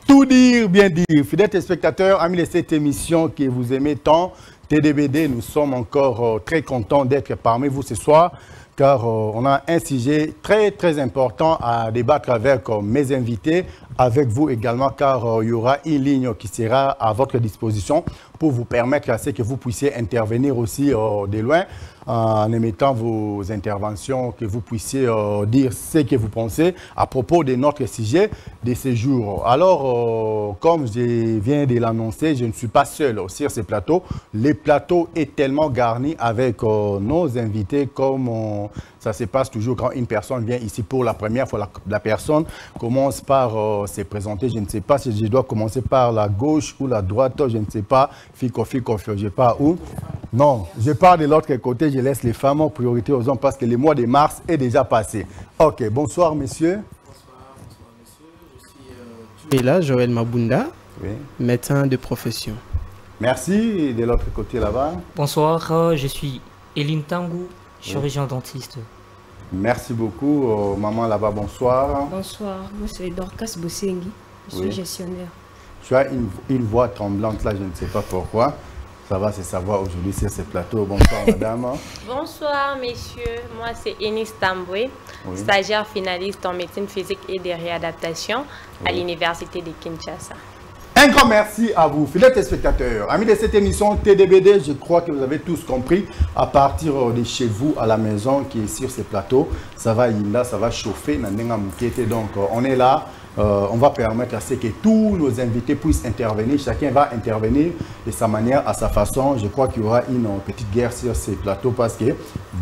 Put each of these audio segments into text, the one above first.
Tout dire, bien dire. Fidèles téléspectateurs, amis de cette émission que vous aimez tant, TDBD, nous sommes encore très contents d'être parmi vous ce soir, car on a un sujet très important à débattre avec mes invités, avec vous également, car il y aura une ligne qui sera à votre disposition pour vous permettre à ce que vous puissiez intervenir aussi de loin, en émettant vos interventions, que vous puissiez dire ce que vous pensez à propos de notre sujet de ce jour. Alors, comme je viens de l'annoncer, je ne suis pas seul sur ce plateau. Le plateau est tellement garni avec nos invités, comme ça se passe toujours quand une personne vient ici pour la première fois. La personne commence par se présenter. Je ne sais pas si je dois commencer par la gauche ou la droite, je ne sais pas. Fico, je ne sais pas où. Non, je pars de l'autre côté, je laisse les femmes en priorité aux hommes parce que le mois de mars est déjà passé. Ok, bonsoir monsieur. Bonsoir monsieur, je suis là, Joël Mabunda, oui, médecin de profession. Merci, de l'autre côté là-bas. Bonsoir, je suis Eline Tangou, chirurgien dentiste. Merci beaucoup, maman là-bas, bonsoir. Bonsoir, moi c'est Dorcas Bosengi, je suis gestionnaire. Tu as une voix tremblante là, je ne sais pas pourquoi. Ça va se savoir aujourd'hui sur ce plateau. Bonsoir madame. Bonsoir messieurs, moi c'est Enis Tamboué, stagiaire finaliste en médecine physique et de réadaptation à l'université de Kinshasa. Un grand merci à vous, fidèles téléspectateurs. Amis de cette émission TDBD, je crois que vous avez tous compris, à partir de chez vous, à la maison, qui est sur ce plateau, ça va Yinda, ça va chauffer, donc on est là. On va permettre à ce que tous nos invités puissent intervenir. Chacun va intervenir de sa manière, à sa façon. Je crois qu'il y aura une petite guerre sur ces plateaux parce que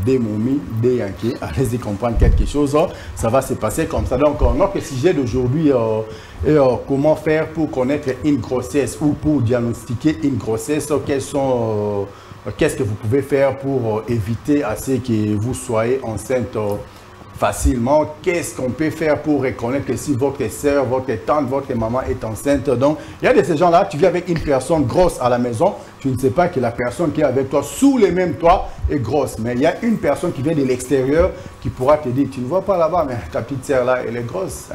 des momies, des Yankees, allez-y comprendre quelque chose. Ça va se passer comme ça. Donc, notre sujet d'aujourd'hui est comment faire pour connaître une grossesse ou pour diagnostiquer une grossesse. Qu'est-ce que vous pouvez faire pour éviter à ce que vous soyez enceinte facilement? Qu'est-ce qu'on peut faire pour reconnaître que si votre soeur, votre tante, votre maman est enceinte? Donc, il y a de ces gens-là, tu viens avec une personne grosse à la maison, tu ne sais pas que la personne qui est avec toi, sous les mêmes toits, est grosse. Mais il y a une personne qui vient de l'extérieur qui pourra te dire, tu ne vois pas là-bas, mais ta petite soeur là, elle est grosse.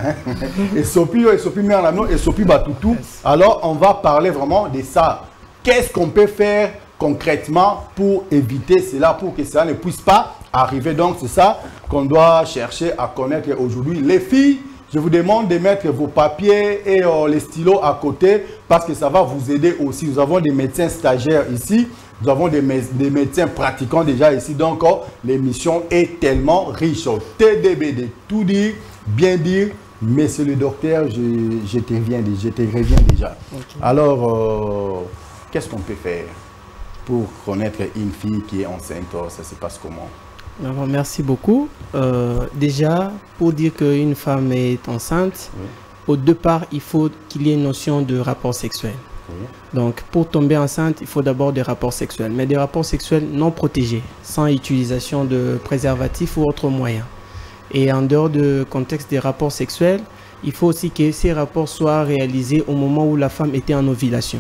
Et Sopi, et Sopi Batoutou. Alors, on va parler vraiment de ça. Qu'est-ce qu'on peut faire concrètement pour éviter cela, pour que cela ne puisse pas arriver? Donc, c'est ça qu'on doit chercher à connaître aujourd'hui. Les filles, je vous demande de mettre vos papiers et les stylos à côté parce que ça va vous aider aussi. Nous avons des médecins stagiaires ici, nous avons des médecins pratiquants déjà ici. Donc, l'émission est tellement riche. TDBD, tout dire, bien dire. Monsieur le docteur, je te reviens déjà. Okay. Alors, qu'est-ce qu'on peut faire pour connaître une fille qui est enceinte? Ça se passe comment? Alors, merci beaucoup. Déjà, pour dire qu'une femme est enceinte, au départ, il faut qu'il y ait une notion de rapport sexuel. Donc, pour tomber enceinte, il faut d'abord des rapports sexuels, mais des rapports sexuels non protégés, sans utilisation de préservatifs ou autres moyens. Et en dehors du contexte des rapports sexuels, il faut aussi que ces rapports soient réalisés au moment où la femme était en ovulation.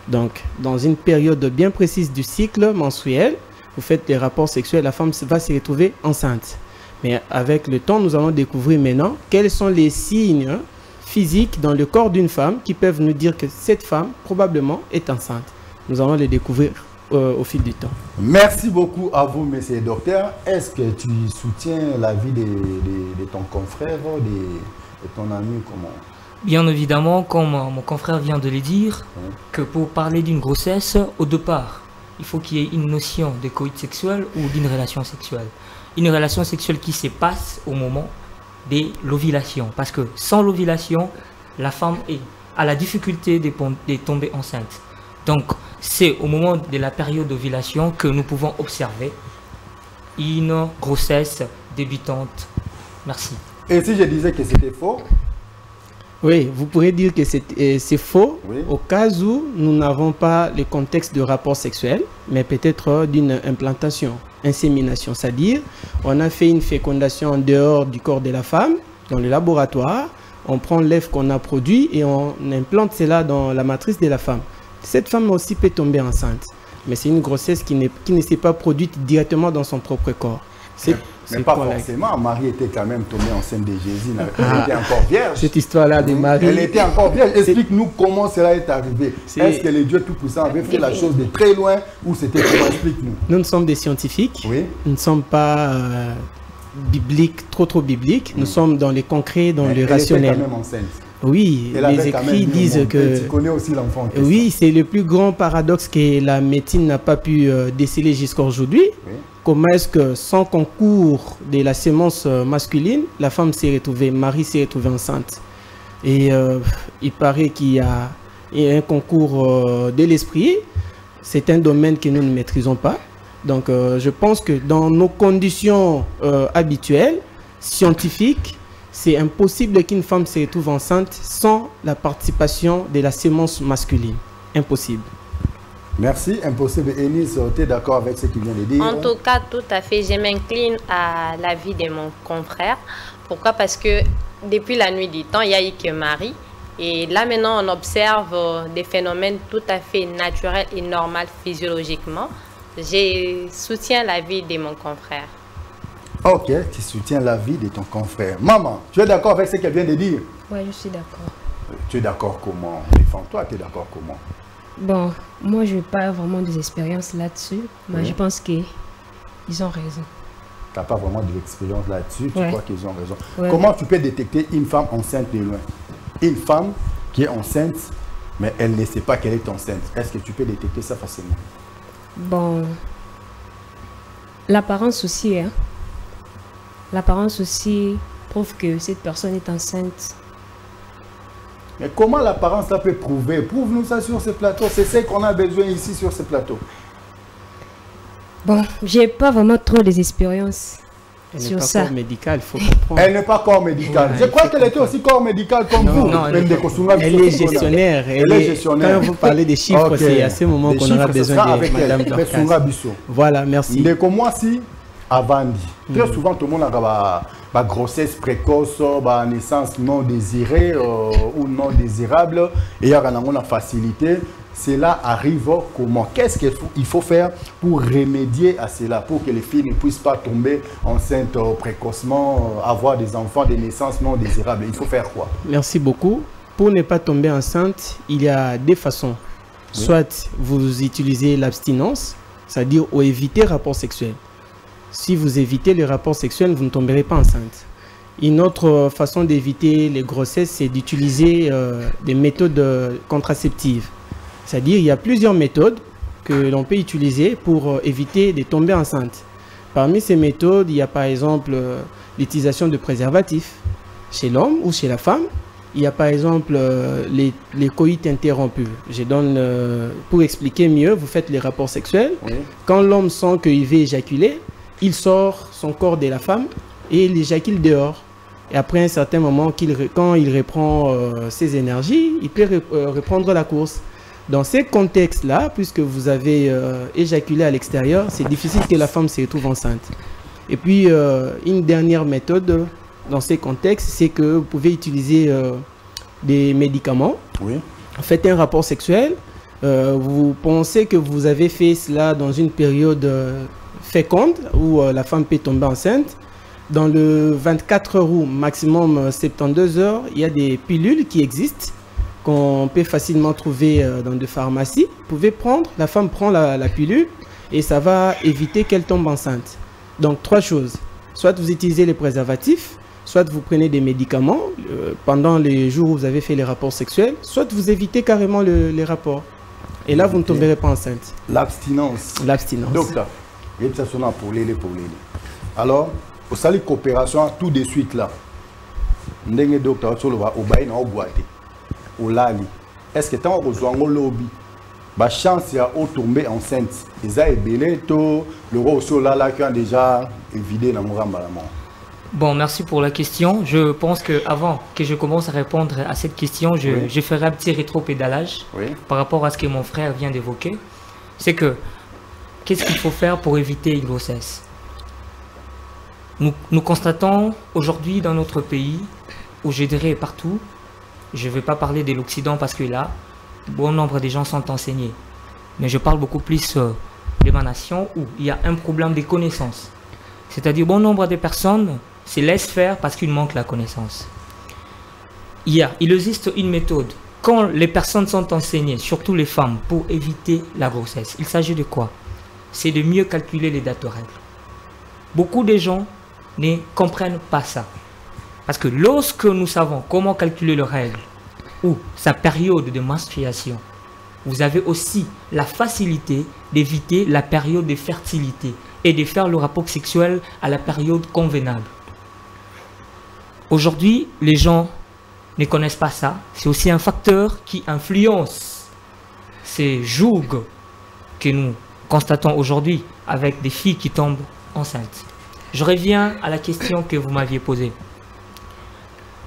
Donc, dans une période bien précise du cycle menstruel, vous faites des rapports sexuels, la femme va se retrouver enceinte. Mais avec le temps, nous allons découvrir maintenant quels sont les signes physiques dans le corps d'une femme qui peuvent nous dire que cette femme, probablement, est enceinte. Nous allons les découvrir au fil du temps. Merci beaucoup à vous, monsieur le docteur. Est-ce que tu soutiens l'avis de ton confrère, de ton ami? Comment? Bien évidemment, comme mon confrère vient de le dire, que pour parler d'une grossesse, au départ, il faut qu'il y ait une notion de coït sexuel ou d'une relation sexuelle. Une relation sexuelle qui se passe au moment de l'ovulation. Parce que sans l'ovulation, la femme a la difficulté de tomber enceinte. Donc, c'est au moment de la période d'ovulation que nous pouvons observer une grossesse débutante. Merci. Et si je disais que c'était faux? Oui, vous pourrez dire que c'est faux au cas où nous n'avons pas le contexte de rapport sexuel, mais peut-être d'une implantation, insémination. C'est-à-dire, on a fait une fécondation en dehors du corps de la femme, dans le laboratoire, on prend l'œuf qu'on a produit et on implante cela dans la matrice de la femme. Cette femme aussi peut tomber enceinte. Mais c'est une grossesse qui ne s'est pas produite directement dans son propre corps. Mais pas forcément. Marie était quand même tombée enceinte de Jésus. Elle était encore vierge. Cette histoire-là de Marie. Elle était encore vierge. Explique-nous comment cela est arrivé. Est-ce que le Dieu Tout-Puissant avait fait la chose de très loin ou c'était comment? Explique-nous. Nous sommes des scientifiques. Oui. Nous ne sommes pas bibliques, trop bibliques. Nous sommes dans le concret, dans le rationnel. Elle était quand même enceinte. Oui, les écrits disent que... Tu connais aussi l'enfant. Oui, c'est le plus grand paradoxe que la médecine n'a pas pu déceler jusqu'à aujourd'hui. Oui. Comment est-ce que sans concours de la sémence masculine, la femme s'est retrouvée, Marie s'est retrouvée enceinte. Et il paraît qu'il y a un concours de l'esprit. C'est un domaine que nous ne maîtrisons pas. Donc je pense que dans nos conditions habituelles, scientifiques, c'est impossible qu'une femme se retrouve enceinte sans la participation de la sémence masculine. Impossible. Merci. Impossible. Enis, tu es d'accord avec ce qu'il vient de dire? En tout cas, tout à fait. Je m'incline à l'avis de mon confrère. Pourquoi? Parce que depuis la nuit du temps, il n'y a eu que Marie. Et là, maintenant, on observe des phénomènes tout à fait naturels et normaux physiologiquement. Je soutiens l'avis de mon confrère. Ok, tu soutiens l'avis de ton confrère. Maman, tu es d'accord avec ce qu'elle vient de dire? Oui, je suis d'accord. Tu es d'accord comment? Défends-toi, tu es d'accord comment? Bon, moi, je n'ai pas vraiment des expériences là-dessus, mais je pense qu'ils ont raison. Tu n'as pas vraiment de l'expérience là-dessus, tu crois qu'ils ont raison. Ouais. Comment tu peux détecter une femme enceinte de loin? Une femme qui est enceinte, mais elle ne sait pas qu'elle est enceinte. Est-ce que tu peux détecter ça facilement? Bon, l'apparence aussi, hein. L'apparence aussi prouve que cette personne est enceinte. Mais comment l'apparence là peut prouver? Prouve-nous ça sur ce plateau. C'est ce qu'on a besoin ici sur ce plateau. Bon, j'ai pas vraiment trop des expériences sur ça. Elle n'est pas corps médical, il faut comprendre. Elle n'est pas corps médical. Je crois qu'elle était aussi corps médical comme vous. Non, elle est gestionnaire. Elle est gestionnaire. Quand vous parlez des chiffres, c'est à ce moment qu'on aura besoin de Madame Dorcas. Voilà, merci. Dès que moi, si, avant dit. Très souvent, tout le monde a une grossesse précoce, une naissance non désirée ou non désirable. Et il y a une facilité. Cela arrive comment? Qu'est-ce qu'il faut faire pour remédier à cela, pour que les filles ne puissent pas tomber enceintes précocement, avoir des enfants, des naissances non désirables? Il faut faire quoi? Merci beaucoup. Pour ne pas tomber enceinte, il y a deux façons. Oui. Soit vous utilisez l'abstinence, c'est-à-dire ou éviter le rapport sexuel. Si vous évitez le rapport sexuel, vous ne tomberez pas enceinte. Une autre façon d'éviter les grossesses, c'est d'utiliser des méthodes contraceptives. C'est-à-dire il y a plusieurs méthodes que l'on peut utiliser pour éviter de tomber enceinte. Parmi ces méthodes, il y a par exemple l'utilisation de préservatifs chez l'homme ou chez la femme. Il y a par exemple les coïts interrompus. Je donne, pour expliquer mieux, vous faites les rapports sexuels. Oui. Quand l'homme sent qu'il veut éjaculer, il sort son corps de la femme et il éjacule dehors. Et après un certain moment, quand il reprend ses énergies, il peut reprendre la course. Dans ces contextes-là, puisque vous avez éjaculé à l'extérieur, c'est difficile que la femme se retrouve enceinte. Et puis, une dernière méthode dans ces contextes, c'est que vous pouvez utiliser des médicaments. Oui. Faites un rapport sexuel. Vous pensez que vous avez fait cela dans une période féconde où la femme peut tomber enceinte. Dans le 24 heures ou maximum 72 heures, il y a des pilules qui existent qu'on peut facilement trouver dans des pharmacies. Vous pouvez prendre, la femme prend la pilule et ça va éviter qu'elle tombe enceinte. Donc, trois choses. Soit vous utilisez les préservatifs, soit vous prenez des médicaments pendant les jours où vous avez fait les rapports sexuels, soit vous évitez carrément les rapports. Et là, vous ne tomberez pas enceinte. L'abstinence. L'abstinence. Docteur, ça sonne pour les. Alors, au salut coopération, tout de suite là. Ndenge docteur, tu vas au bain au boîte. Est-ce que tu as besoin de lobby? La chance de tomber enceinte. Les a le roi au là qui a déjà évidé dans mon rambalamon. Bon, merci pour la question. Je pense qu'avant que je commence à répondre à cette question, je ferai un petit rétro-pédalage par rapport à ce que mon frère vient d'évoquer. C'est que, qu'est-ce qu'il faut faire pour éviter une grossesse? Nous constatons aujourd'hui dans notre pays, ou je dirais partout, je ne vais pas parler de l'Occident parce que là, bon nombre de gens sont enseignés. Mais je parle beaucoup plus de ma nation où il y a un problème de connaissances. C'est-à-dire bon nombre de personnes se laissent faire parce qu'il manque la connaissance. Il existe une méthode. Quand les personnes sont enseignées, surtout les femmes, pour éviter la grossesse, il s'agit de quoi? C'est de mieux calculer les dates de règles. Beaucoup de gens ne comprennent pas ça. Parce que lorsque nous savons comment calculer les règles ou sa période de menstruation, vous avez aussi la facilité d'éviter la période de fertilité et de faire le rapport sexuel à la période convenable. Aujourd'hui, les gens ne connaissent pas ça. C'est aussi un facteur qui influence ces jougs que nous constatons aujourd'hui avec des filles qui tombent enceintes. Je reviens à la question que vous m'aviez posée.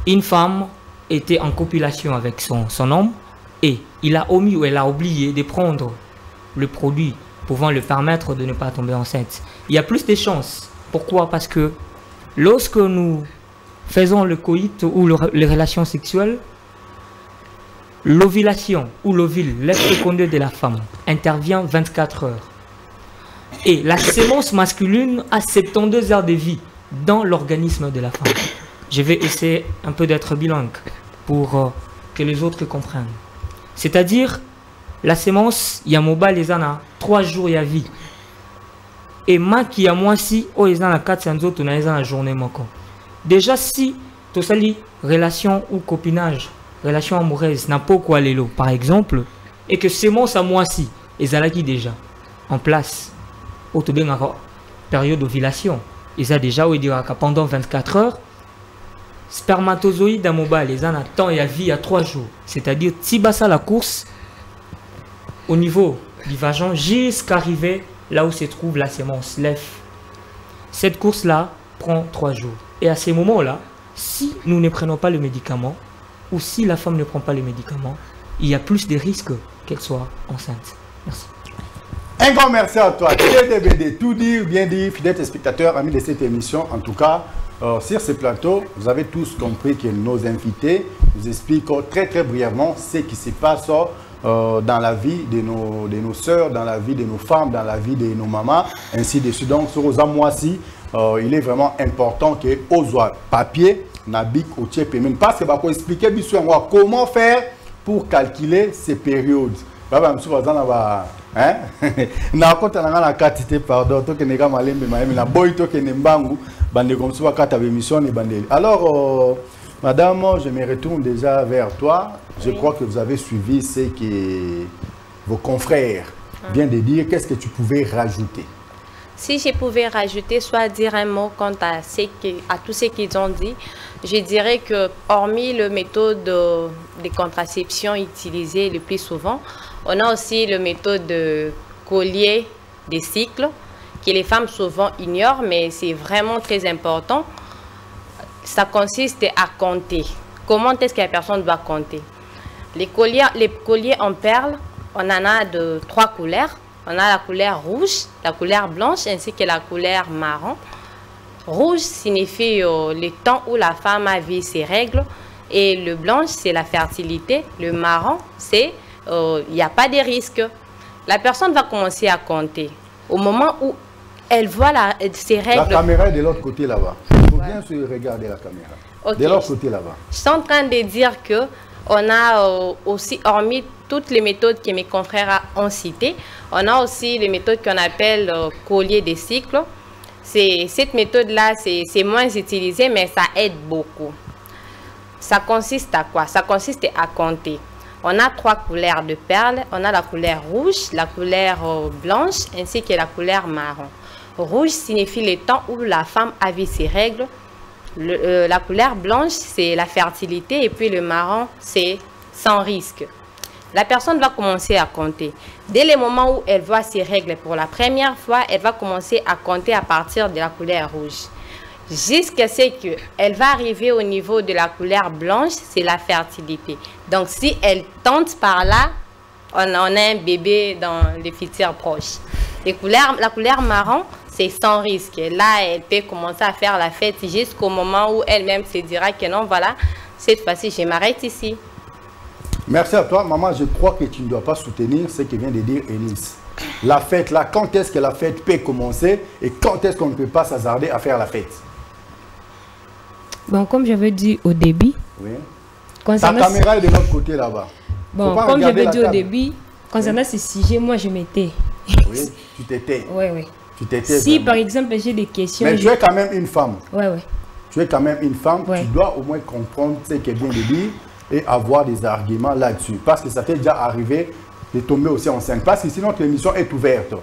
Une femme était en copulation avec son homme et il a omis ou elle a oublié de prendre le produit pouvant lui permettre de ne pas tomber enceinte. Il y a plus de chances. Pourquoi? Parce que lorsque nous faisons le coït ou les relations sexuelles, l'ovulation ou l'ovule, l'œuf fécondé de la femme, intervient 24 heures. Et la sémence masculine a 72 heures de vie dans l'organisme de la femme. Je vais essayer un peu d'être bilingue pour que les autres comprennent. C'est-à-dire, la sémence, il y a mobile, il y a 3 jours, il y a vie. Et moi qui a moi si, oh, il y a 400 autres, il y a une journée. Déjà, si tu as une relation ou copinage, relation amoureuse, n'a pas quoi l'élo, par exemple, et que sémence à moi si, il y a déjà en place, au tout bien période d'ovulation, il y a déjà, pendant 24 heures, spermatozoïde à mobile, ils en attendent et à vie à 3 jours. C'est-à-dire, si basa la course au niveau du vagin jusqu'à arriver là où se trouve la sémence, l'œuf. Cette course-là prend 3 jours. Et à ces moments-là, si nous ne prenons pas le médicament, ou si la femme ne prend pas le médicament, il y a plus de risques qu'elle soit enceinte. Merci. Un grand merci à toi. TDBD, tout dire, bien dire, fidèles spectateurs, amis de cette émission. En tout cas, sur ce plateau, vous avez tous compris que nos invités nous expliquent très brièvement ce qui se passe dans la vie de nos sœurs, dans la vie de nos femmes, dans la vie de nos mamans, ainsi de suite. Donc, sur aux mois-ci, il est vraiment important que aux papier, nabic au paiement, parce que va expliquer comment faire pour calculer ces périodes. Na kota na ngana katite pardon to ke nega malembe maemi na boy to ke nembangu bande comme ça kata émission ni bande. Alors madame, je me retourne déjà vers toi. Je crois que vous avez suivi ce que vos confrères viennent de dire. Qu'est-ce que tu pouvais rajouter? Si je pouvais rajouter, soit dire un mot quant à tout ce qu'ils ont dit, je dirais que hormis la méthode de contraception utilisée le plus souvent, on a aussi la méthode de collier des cycles que les femmes souvent ignorent, mais c'est vraiment très important. Ça consiste à compter. Comment est-ce que la personne doit compter? Les colliers en perles, on en a de 3 couleurs. On a la couleur rouge, la couleur blanche ainsi que la couleur marron. Rouge signifie le temps où la femme a vu ses règles et le blanche c'est la fertilité. Le marron c'est il n'y a pas de risque. La personne va commencer à compter. Au moment où elle voit ses règles... La caméra est de l'autre côté là-bas. Il faut bien se regarder la caméra. Okay. De l'autre côté là-bas. Je suis en train de dire que on a aussi, hormis toutes les méthodes que mes confrères ont citées, on a aussi les méthodes qu'on appelle collier des cycles. Cette méthode-là, c'est moins utilisé, mais ça aide beaucoup. Ça consiste à quoi? Ça consiste à compter. On a 3 couleurs de perles. On a la couleur rouge, la couleur blanche, ainsi que la couleur marron. Rouge signifie le temps où la femme a vu ses règles. La couleur blanche, c'est la fertilité. Et puis le marron, c'est sans risque. La personne va commencer à compter. Dès le moment où elle voit ses règles pour la première fois, elle va commencer à compter à partir de la couleur rouge. Jusqu'à ce qu'elle va arriver au niveau de la couleur blanche, c'est la fertilité. Donc, si elle tente par là, on a un bébé dans le futur proche. La couleur marron, c'est sans risque. Là, elle peut commencer à faire la fête jusqu'au moment où elle-même se dira que non, voilà, cette fois-ci, je m'arrête ici. Merci à toi, maman. Je crois que tu ne dois pas soutenir ce que vient de dire Enis. La fête, là, quand est-ce que la fête peut commencer et quand est-ce qu'on ne peut pas s'hasarder à faire la fête? Bon, comme j'avais dit au début, oui. Ta caméra est de l'autre côté là-bas. Bon, comme j'avais dit au début, concernant ce sujet, moi je m'étais. Oui, tu t'étais. Oui, oui. Tu t'étais. Si par exemple j'ai des questions. Mais tu es quand même une femme. Oui, oui. Tu es quand même une femme, ouais. Tu dois au moins comprendre ce qu'elle vient de dire et avoir des arguments là-dessus. Parce que ça t'est déjà arrivé de tomber aussi enceinte. Parce que sinon, notre émission est ouverte.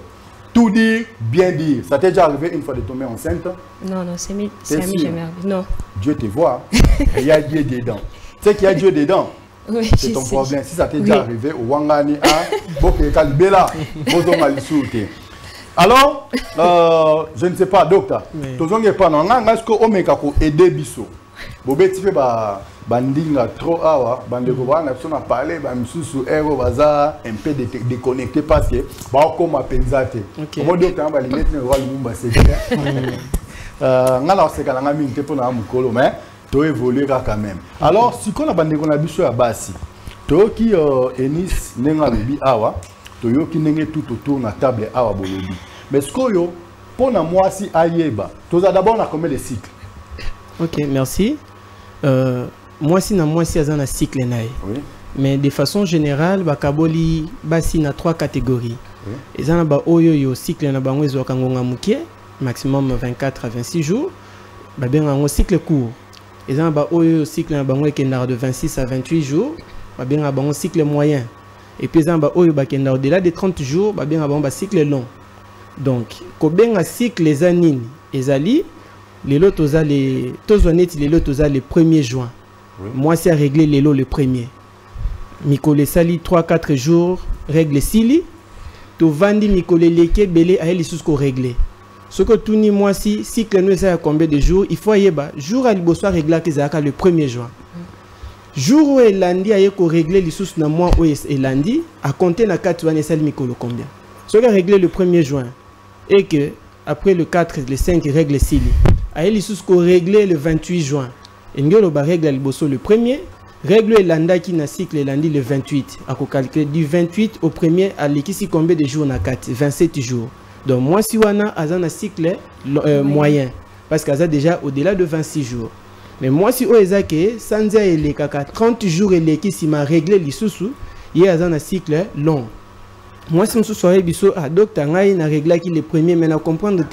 Tout dire, bien dire. Ça t'est déjà arrivé une fois de tomber enceinte? Non, non, c'est jamais arrivé. Non. Dieu te voit. Il y a Dieu dedans. Tu sais qu'il y a Dieu dedans. Oui, c'est ton problème. Si ça t'est déjà arrivé, au Wangani, alors, je ne sais pas, docteur. Est-ce que Omeka peut aider Bisso? Bobé, tu fais bandinga trop awa, bandeko bana on a parlé, bamsusu ero baza un peu déconnecté parce que ba comme apenzate. Comment docteur ba limite ne roi lumba c'est ngala c'est kala ngami nte pona mukolo mais to évoluer quand même. Alors, si qu'on a bandeko na biso ya basi, to ki Enis nenga lobi awa, to yo ki nenge tout autour na table awa bolobi. Mais ce que yo pour moi si ayeba, to d'abord on a combien de cycles? OK, merci. Moi si azana cycle nae. Oui. Mais de façon générale, bakaboli basi na 3 catégories. Oui. Ezana ba oyo cycle na bango ezo kangonga mukie, maximum 24 à 26 jours. Ba benga ngo cycle court. Ezana ba oyo cycle na bango ekenda de 26 à 28 jours. Ba benga bango cycle moyen. Et puis ezana ba oyo bakenda au-delà de 30 jours, ba benga bango ba cycle long. Donc, ko benga cycle ezanini ezali les lots le 1er juin. Oui. Moi, c'est à régler les lots le 1er. Mikole sali 3-4 jours, règle sili. To vandi Mikole leke belé à elle sous régler. Ce que tout ni moi si cycle nous ça combien de jours, il faut y jour à libo soir régler que ça le 1er juin. Jour où est lundi à ko régler les sous na mois où est lundi à compter na 4 jours sali Mikole combien. Ce que régler le 1er juin et que après le 4 le 5 règle sili. A elle sous ko régler le 28 juin. Ngelo ba règle liboso le 1er, règle landa qui na cycle lundi le 28. A ko calculer du 28 au 1er à l'équisi combien de jours na 4, 27 jours. Donc moi si wana azana cycle moyen parce qu'aza déjà au-delà de 26 jours. Mais moi si oezake sanza ele kaka 30 jours ele qui si ma règle lisusu, ye azana cycle long. Moi si msu soirée biso a docteur ngai na règle qui le 1er mais na comprendre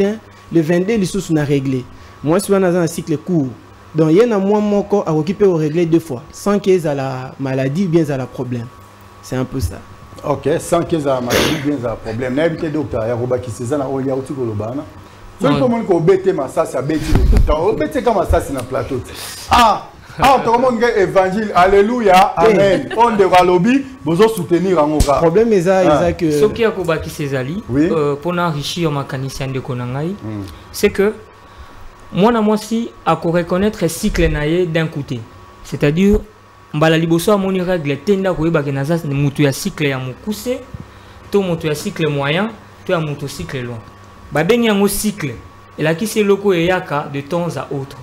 le 22 lisusu na régler. Moi si wana azana cycle court. Donc il y a un mois moko à occuper au régler 2 fois sans qu'il y ait la maladie ou bien à la problème. C'est un peu ça. OK, sans qu'il y ait la maladie ou bien à la problème. N'habitez docteur, il y a Roba qui s'est zana oya outi kolobana. So comment ko bete masasi a beti docteur. O bete comme masasi na plateau. To comment évangile alléluia amen. On devra lobby bozo soutenir en oka. Problème est que ce qui a koba qui s'ezali pour enrichir ma kanisien de konangai, c'est que moi si à reconnaître le cycle naïe d'un côté, c'est-à-dire mbala liboso a moni règle tenda ko yeba ke naza mutu ya cycle ya mukuse to mutu ya cycle moyen to ya mutu cycle long ba bengi yango cycle et la ki se loko eyaka de temps à autre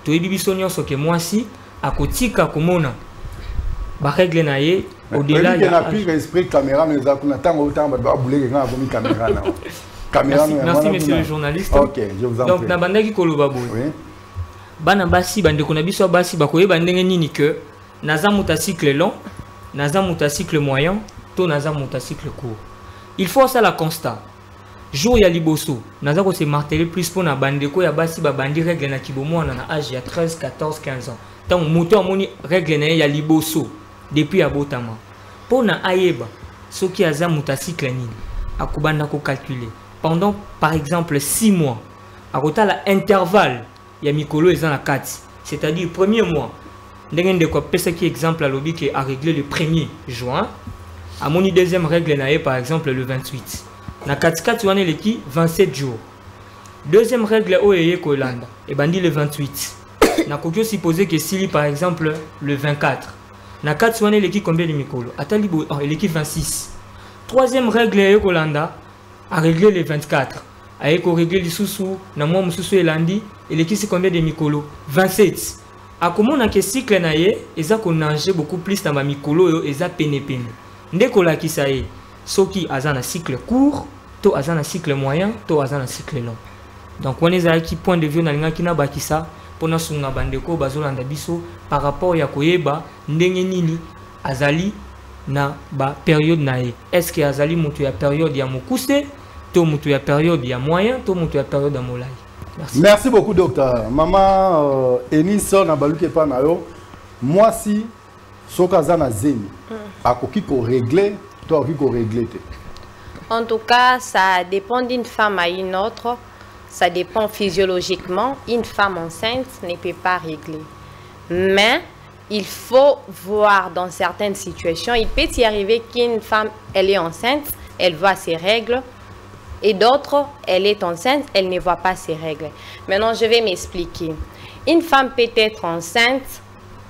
to yebi biso nyonso ke moi si akotika komona ba règle naïe au-delà ya pire esprit caméra mais za kuna tango tamba ba bouleke nga komi caméra na. Merci monsieur le journaliste. OK, je vous en prie. Donc na bandaki koloba boy. Oui. Bana basi bandeko na biso basi bakoyeba ndenge nini que naza muta cycle long, naza muta cycle moyen, to naza muta cycle court. Il faut ça la constat. Jour ya liboso, naza ko se marteler plus pour na bandeko ya basi ba bandi règle na kibomo na âge ya 13, 14, 15 ans. Tant moto amoni règle na ya liboso depuis abotama. Pour na ayeba soki aza muta cycle nini akubanda ko calculer. Pendant par exemple 6 mois, à côté de l'intervalle, il y a Mikolo et Zana 4. C'est-à-dire, premier mois, il y a un exemple à l'objet qui a réglé le 1er juin. À mon deuxième règle, par exemple le 28. Na 4 tu en es qui 27 jours. Deuxième règle, OEE Kolanda, et bandi le 28. Na Kokyo supposé que Sili par exemple le 24. Na 4 tu en es qui combien de Mikolo? Atalibo, l'équipe 26. Troisième règle, Kolanda. À régler les 24. À régler les sous-sous, na moi moussou et lundi, et l'équipe c'est combien de Mikolo? 27. akomona ke cycle na ye eza ko nager beaucoup plus na ba mikolo yo eza pene pene ndeko la kisaye soki aza na cycle court to aza na cycle moyen to aza na cycle long. Donc on est à qui point de vue na linga kina bakisa pona sunga bandeko bazolanda biso par rapport ya koyeba ndenge nini azali na ba période na ye. Est-ce que azali mutu ya période ya mokuse to mutu ya période ya moyen to mutu ya période ya molai? Merci. Merci beaucoup docteur. Maman Eniso na baluke pa na yo. Moi si soka za na zemi akoki ko régler to akoki ko régler te. En tout cas, ça dépend d'une femme à une autre. Ça dépend physiologiquement. Une femme enceinte ne peut pas régler. Mais il faut voir dans certaines situations. Il peut y arriver qu'une femme, elle est enceinte, elle voit ses règles. Et d'autres, elle est enceinte, elle ne voit pas ses règles. Maintenant, je vais m'expliquer. Une femme peut être enceinte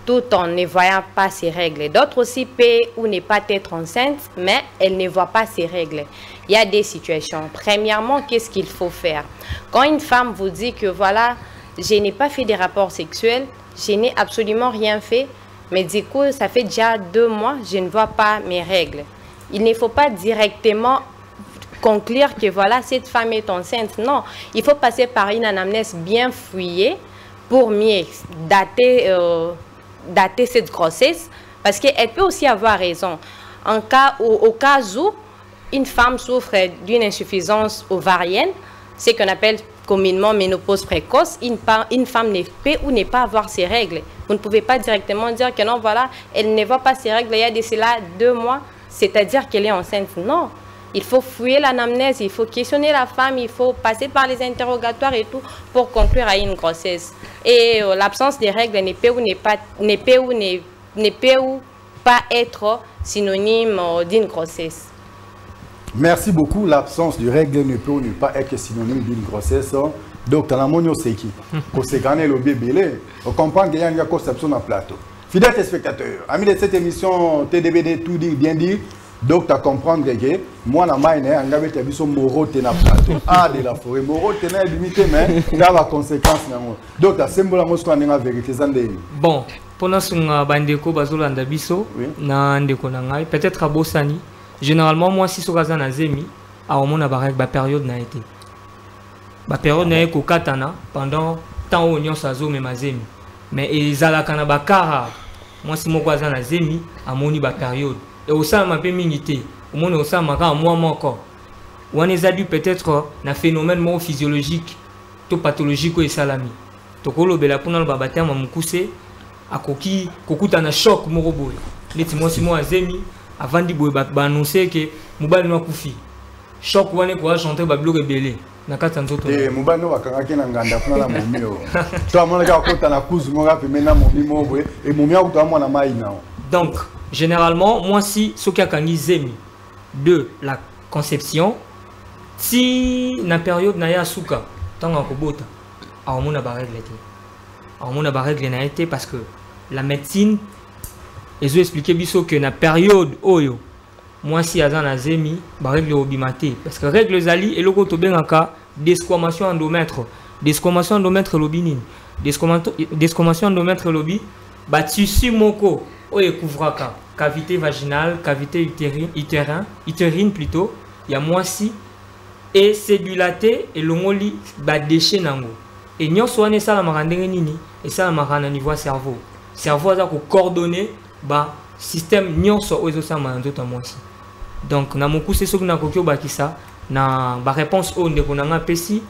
tout en ne voyant pas ses règles. D'autres aussi peuvent ou ne pas être enceinte, mais elle ne voit pas ses règles. Il y a des situations. Premièrement, qu'est-ce qu'il faut faire? Quand une femme vous dit que voilà, je n'ai pas fait des rapports sexuels, je n'ai absolument rien fait, mais du coup, ça fait déjà 2 mois, je ne vois pas mes règles. Il ne faut pas directement conclure que voilà, cette femme est enceinte. Non, il faut passer par une anamnèse bien fouillée pour mieux dater cette grossesse, parce qu'elle peut aussi avoir raison. Au cas où une femme souffre d'une insuffisance ovarienne, ce qu'on appelle communément ménopause précoce, une femme ne peut ou ne pas avoir ses règles. Vous ne pouvez pas directement dire que non, voilà, elle ne voit pas ses règles, il y a de cela 2 mois, c'est-à-dire qu'elle est enceinte. Non. Il faut fouiller l'anamnèse, il faut questionner la femme, il faut passer par les interrogatoires et tout pour conclure à une grossesse. Et l'absence des règles ne peut pas être synonyme d'une grossesse. Merci beaucoup. L'absence de règles ne peut ou ne pas être synonyme d'une grossesse. Donc, dans la monio seki, quand c'est gagné le bébé, on comprend qu'il y a une conception dans le plateau. Fidèles téléspectateurs, amis de cette émission TDBD, tout dit, bien dit. Donc, tu comprends que moi, je suis un moro de la plateau. Ah, de la forêt. Moro de la limité, mais il y a des conséquences. Donc, tu symbole la vérité. Bon, pour nous, bandeko bazolanda biso na ndeko na ngai peut-être à Bosani. Généralement, moi, si je suis à Zemi, à mon période n'a été. La période n'a été katana pendant tant où nous sommes même à Zemi. Mais ils ont la kanabakara. Moi, si je suis à Zemi, à mon période. Et au sein de ma péminité, au moins au sein de ma moi encore. On a dû peut-être un phénomène physiologique, tout pathologique et salami. Tokolo bela pour nous babater ma mukuse, à koki kokuta na choc moroboy. Les timons Simon Azemi avant de annoncer que Moubal n'a koufi. Choc ou ane quoi chanter bablo rebelle. Nakata nzoto. Eh Moubal no wakanga kena nganda pour la momio. Toi mon gars kota na kuzu mo ga pemena momimo boy et momia ko to na mai na. Donc généralement, moi si ce qui a zemi de la conception, si na période na ya suka, tant en kobota, a on a barré na été parce que la médecine, ils ont expliqué biso que na période oyo, moi si a na zemi, barré le obimate, parce que règle zali et le koto benaka desquamation endomètre lobinine, desquamation endomètre lobi, ba tissu moko oye couvraka. Cavité vaginale, cavité utérine plutôt, il y a moisi et cédulaté et l'ongoli ba déchet nango. Et nous sommes ça la marandenge nini et ça la marana niveau cerveau. Cerveau a coordonné ba système nous sommes aux ça mandoto moisi. Donc na moku c'est ce que na kokyo ba kisa na ba réponse au ndeko nanga pesi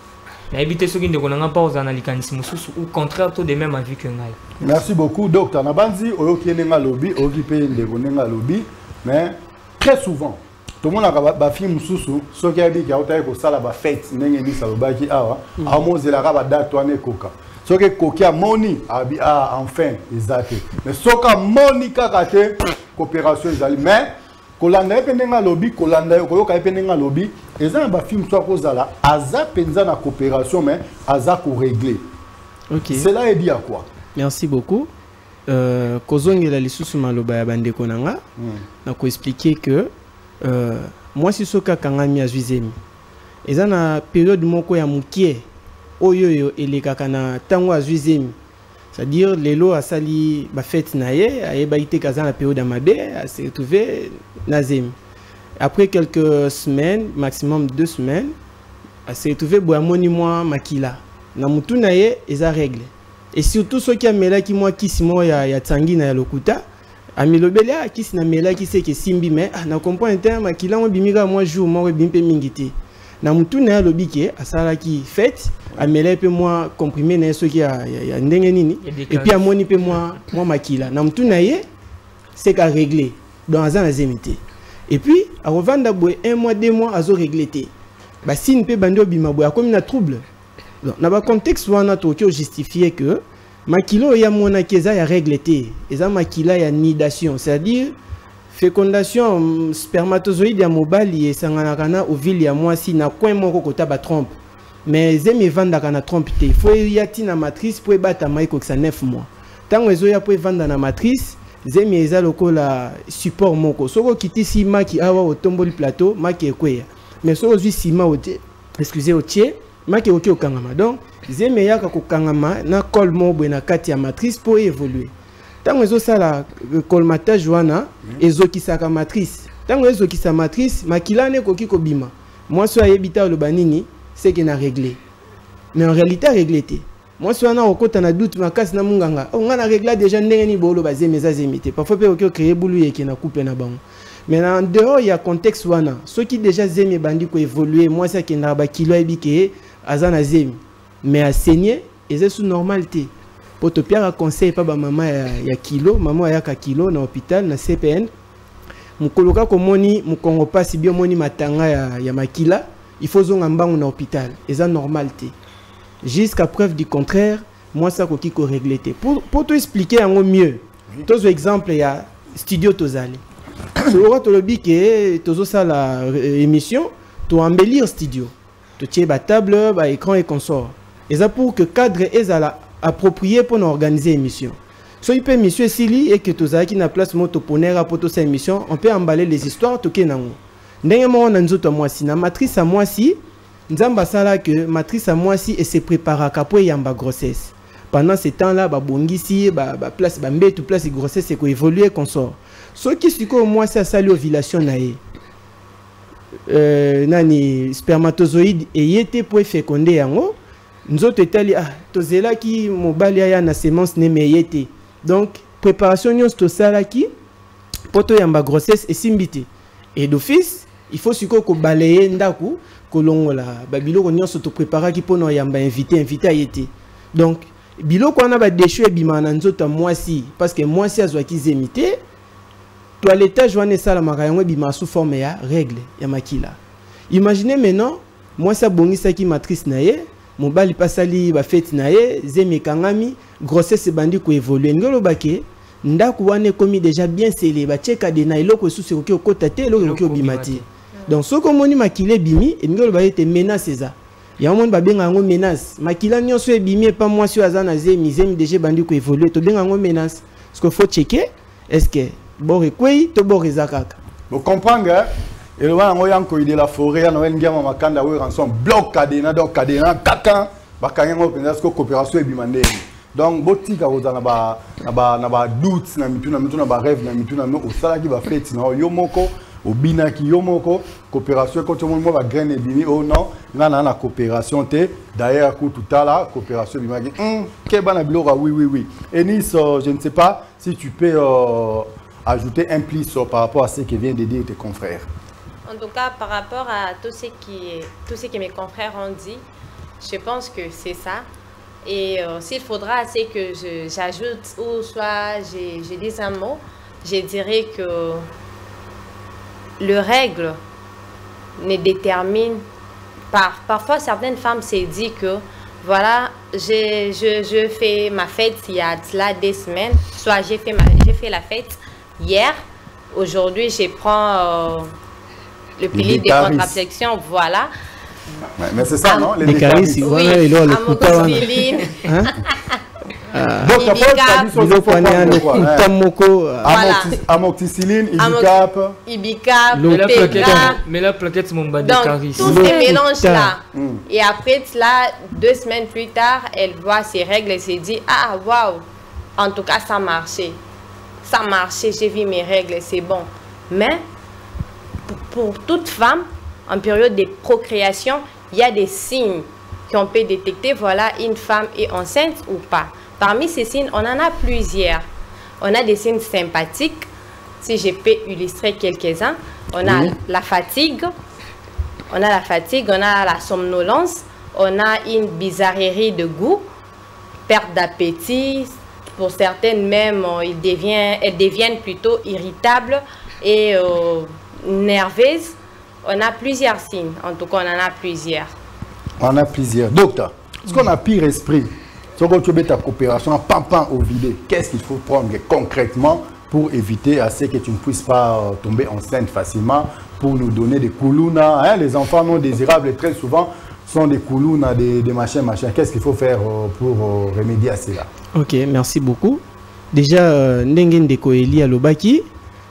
na éviter ce qui ndeko nanga pas aux analyses mususu ou contraire tout de même avis que ngai. Merci beaucoup docteur Nabanzi oyoki nenga lobby okipe ndeko nenga lobby mais très souvent tout le monde a ba film mususu soki abi ki auta ko sala ba fête ndenge ni salobaki awa amozela ka ba date wane koka soki koki amoni abi enfin ezate mais soka moni kaka te coopération ezali mais kolanda epenenga lobby kolanda koyoka epenenga lobby eza ba film soit kozala aza penza na coopération mais aza ko régler. OK. Cela est dit à quoi? Merci beaucoup. Kozongela lisusu maloba ya bandeko nanga na ko expliquer que moi si soka kangami azwizemi eza na période moko ya mukie oyoyo elekaka na tango azwizemi C'est-à-dire, Lelo a sali ba fête naye, a été casé la période d'Amabé, a s'est retrouvé Nazem. Après quelques semaines, maximum 2 semaines, a s'est retrouvé Boamoni moi Makila. Na mutu naye, ils a réglé. Et surtout ceux qui a mêlé qui moi qui si moi ya Tangi na ya Lokuta, a milobela qui si na mêlé qui sait que Simbi mais na comprend un terme Makila moi bimiga moi jour moi bimpe mingiti. Na mutu naye lobiki a sala qui fête. Amélé pe moi comprimé na ceux qui a ndenge nini et puis amoni pe moi makila na mtu na ye c'est qu'à régler dans un azemité et puis à revendre boy 1 mois 2 mois azo régler té ba si pe bando bima boy comme na trouble donc na ba contexte wana to qui justifier que makilo ya mona keza ya régler té eza makila ya nidation c'est-à-dire fécondation spermatozoïde ya mobali et sangana kana ovule ya mwasi na coin moko kota ba trompe. Mais zemi vanda kana trompe te. Il faut yati na matrice pour battre maïko que ça 9 mois. Tant que ya pour vendre na matrice, zemi eza lokola support moko. Soko kiti si maki awa au tombo du plateau, maki ekweya. Mais soko zui sima ote, excusez otie, maki oke okangama. Donc zemi yaka ko kangama na col mobo na kati ya matrice pour évoluer. Tant que ça la colmatage wana ezo ki saka matrice. Tant que ezo ki sa matrice, makila ne koki ko bima. Moi so ayebita lo banini c'est qu'il a réglé. Mais en réalité, réglé. Moi, si on a un doute, ma casse na munganga. On a réglé déjà n'engeni bolo basé mes azimité. Parfois, peut y créer boulou et qui n'a coupé na bango. Mais en dehors, il y a contexte wana. Ceux qui déjà zemi bandi ko évoluer, moi c'est qu'il n'a pas kilo ebike azana zemi. Mais à saigner, et c'est sous normalité. Pour te pierre à conseil pas ba maman ya kilo, maman ya ka kilo na hôpital na CPN. Mukoloka ko moni mukongo pas si bien moni matanga ya makila. Il faut zonga mbangu na hôpital et ça normalité jusqu'à preuve du contraire moi ça ko kiko régler pour te expliquer en mieux tous exemple il y a studio tozali so to lobi ke tozo ça la émission to embellir studio to tie ba table ba écran et consort et ça pour que cadre est approprié pour organiser émission so il peut émission sili et que tozali qui na place moto ponera pour to sa émission on peut emballer les histoires to kenango. Ndenge mo na nzoto mwasi na matrice à mwasi nzamba sala que matrice à mwasi et se prépara pour yamba grossesse pendant ce temps là ba bongisi ba place ba mbetu place grossesse et ko évoluer consort ce qui siko mwasi a sali ovulation na ye nani spermatozoïde et yete pour féconder yango nzoto etali tozela ki mobali ya na semence ne meyete donc préparation nyos to sala ki poto yamba grossesse et simbité et d'office il faut siko ko balayer ndaku ko longola ba biloko nyonso to préparer ki pono yamba invité à yete donc biloko wana ba déchou bima na nzoto mwasi parce que mwasi azwa ki zemité toilettage wana sala makayango bima sous forme ya règle ya makila. Imaginez maintenant mwasi abongisa ki matrice na ye mobali pasali ba fête na ye zemi kangami grossesse bandi ko évoluer ngolo bake ndaku wana komi déjà bien scellé ba cheka de na iloko sous ko kotate eloko ko bimati. Donc ce que moni makile bimi et ngolo ba été menace ça. Ya monde ba benga ngo menace. Makila nyonso e bimi pas moi sur azana zemi déjà bandi ko évoluer to benga ngo menace. Ce qu'il faut checker est-ce que bon rekwei to bon rezakaka. Vous comprenez hein? Et le wango yanko de la forêt na ngama makanda we ranson bloc cadena donc cadena kaka ba kanyengo penza ce coopération e bimande. Donc botika ozana ba doute na mituna na ba rêve na mituna no osala ki ba fête na yomoko obina ki yomoko coopération quand tout le monde va grainer bini oh non na coopération te d'ailleurs coup tout à la coopération bimaki ke bana bilora oui et Nice je ne sais pas si tu peux ajouter un plus par rapport à ce que vient de dire tes confrères. En tout cas par rapport à tout ce que mes confrères ont dit, je pense que c'est ça. Et s'il faudra assez que j'ajoute ou soit je dise un mot, je dirais que le règle ne détermine pas. Parfois, certaines femmes se disent que voilà, je fais ma fête il y a cela 2 semaines, soit j'ai fait la fête hier, aujourd'hui je prends le pilier de contraception, voilà. Mais c'est ça, non? Les carisses, voilà, amoxicilline. amoxicilline, Ibicap, mais la plaquette mon bas de caris. Tous ces mélanges-là. Et après cela, 2 semaines plus tard, elle voit ses règles et se dit, ah, waouh, en tout cas, ça marchait. Ça marchait, j'ai vu mes règles, c'est bon. Mais pour toute femme, en période de procréation, il y a des signes qu'on peut détecter, voilà, une femme est enceinte ou pas. Parmi ces signes, on en a plusieurs. On a des signes sympathiques, si je peux illustrer quelques-uns. On a la fatigue, on a la somnolence, on a une bizarrerie de goût, perte d'appétit. Pour certaines même, elles deviennent plutôt irritables et nerveuses. On a plusieurs signes, en tout cas on en a plusieurs. On a plusieurs. Docteur, est-ce qu'on a pire esprit? Si on veut ta coopération, pam au vide, qu'est-ce qu'il faut prendre concrètement pour éviter à ce que tu ne puisses pas tomber enceinte facilement, pour nous donner des koulouna, hein? Les enfants non désirables très souvent sont des koulouna, des machins. Qu'est-ce qu'il faut faire pour remédier à cela? Ok, merci beaucoup. Déjà, Nengen de Koeli à Lobaki,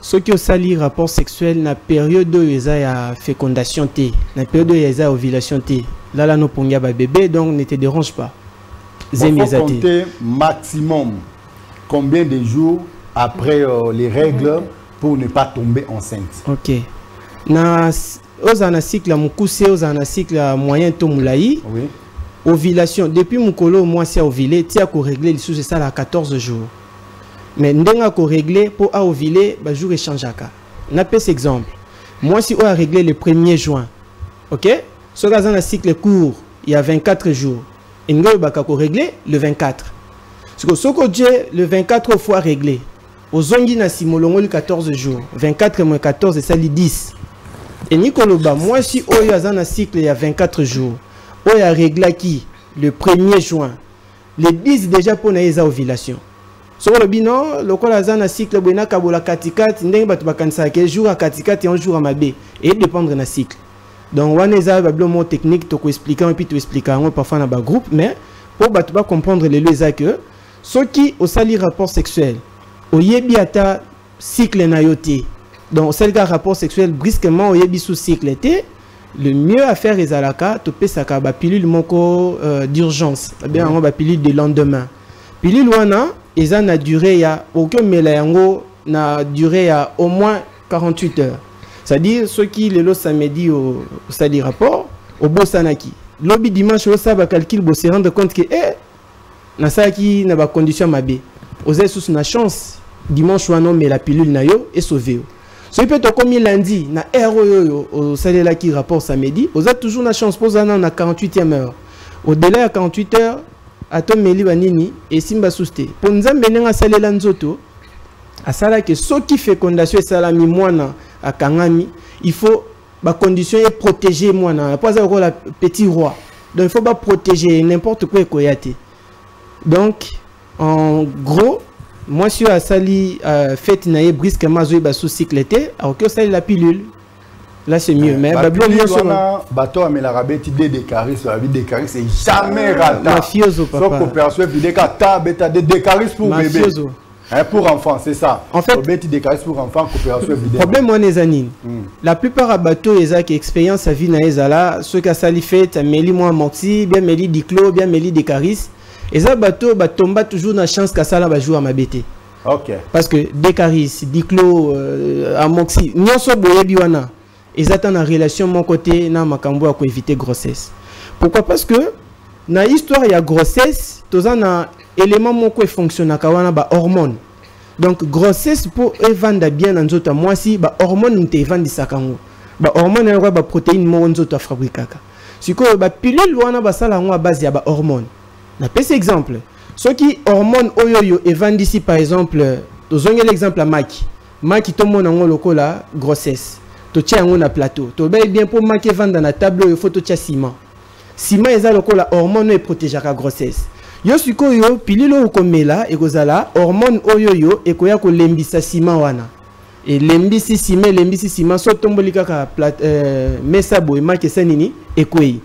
ceux qui ont sali rapport sexuel na période où ils ont fécondation, na période où ils ont ovulation, là nous pouvons bébé, donc ne te dérange pas. Il faut compter maximum combien de jours après les règles pour ne pas tomber enceinte. Ok. Na aux cycle aux cycle moyen to moulaï. Oui. Ovulation depuis mon colo moi si ovulé, tu as régler les sous ça à 14 jours. Mais ndenga ko régler pour à ovuler ba jour échange aka. Na pes exemple. Moi si on a réglé le 1er juin. OK? Ce gars un cycle court, il y a 24 jours. Ngo ba ko régler le 24. Parce que soko dje le 24 fois réglé. Ozongi na simolongo le 14 jours. 24 moins 14 ça li 10. Et Nikoloba moi si oyo azana cycle il y a 24 jours. On a réglé qui le 1er juin. Les 10 déjà pour les ovulations. Sur le bilan, le col a cycle buena kabola katikat, ndenge batu bakanisa ke jour à katikat et un jour à mabé et dépendre na cycle. Donc on est à mot technique to expliquer et puis to expliquer parfois dans ba groupe mais pour batu ba comprendre les lois que ceux qui au sali rapport sexuel au yebi ata cycle na yoté. Donc celle qui a rapport sexuel brusquement au yebi sous cycle était le mieux à faire est à la carte, tu ça ka ba pilule moko d'urgence, bien on ba pilule de lendemain. Pilule wana eza na durée ya aucun melayango na durée ya au moins 48 heures. C'est-à-dire ceux qui le samedi au sali rapport au bosanaki. Lobby dimanche au ça ba calcul bo se rendre compte que na ça qui na ba condition mabe. Osé sous na chance dimanche wana mais la pilule na yo est sauvée. Ce qui peut être comme lundi, na ROYO, au salaire qui rapport samedi, vous avez toujours la chance pour ça na 48e heure. Au-delà de 48 heures, à ton meli banini et simba souste. Pour nous amener à salaire nzoto, à ça que ceux qui fait condamnation salami moana à Kangami, il faut ba condition est protéger moana, pas avoir la petit roi. Donc il faut pas protéger n'importe quoi koyate. Donc en gros moi, si à sali fait naie brusquement zoé sous cycleté, alors que ça la pilule. Là c'est mieux. Mais bateau à Melarabé, tu décaris sur la vie décaris, c'est jamais raté. Mafioso papa. Sauf coopération vidécata bêta décaris pour bébé. Pour enfants, c'est ça. En fait, bêti décaris pour enfants, coopération vidéo. Problème moi nezanine. La plupart à bateau ils ont expérience à vie naïsa là, ceux qui a sali fait, meli moi moxi, bien meli diclo, bien meli décaris. Et ça bateau tomba toujours na chance qu'à ça là va jouer à ma bête. OK. Parce que décaris, diclo, amoxi, nyonso boyebi wana. Ils attendent en relation mon côté na makambo pour éviter grossesse. Pourquoi? Parce que na histoire il y a grossesse, toza na élément mon ko fonctionne ka wana ba hormone. Donc grossesse pour evanda bien nzoto moi si ba hormone nte evandi sakango. Ba hormone na ba protéine mo nzoto fabrikaka. Siko ba pilule wana ba sala ngo à base ya ba hormone. Na pese exemple, ceux qui hormones oyoyo et vendent ici par exemple, tu as l'exemple à Maki. Maki to mon ango lokola grossesse. Tu tiens un plateau. Tu as bien pour Maki vendre dans la table, il faut tu tiens ciment. Ciment est lokola hormone et protéger la grossesse. Yo suko yo pililo ukomela et kozala hormone oyoyo et koya ko lembisa ciment wana. Et lembisi ciment so tombolika ka plate mesa boy Maki sanini et koyi.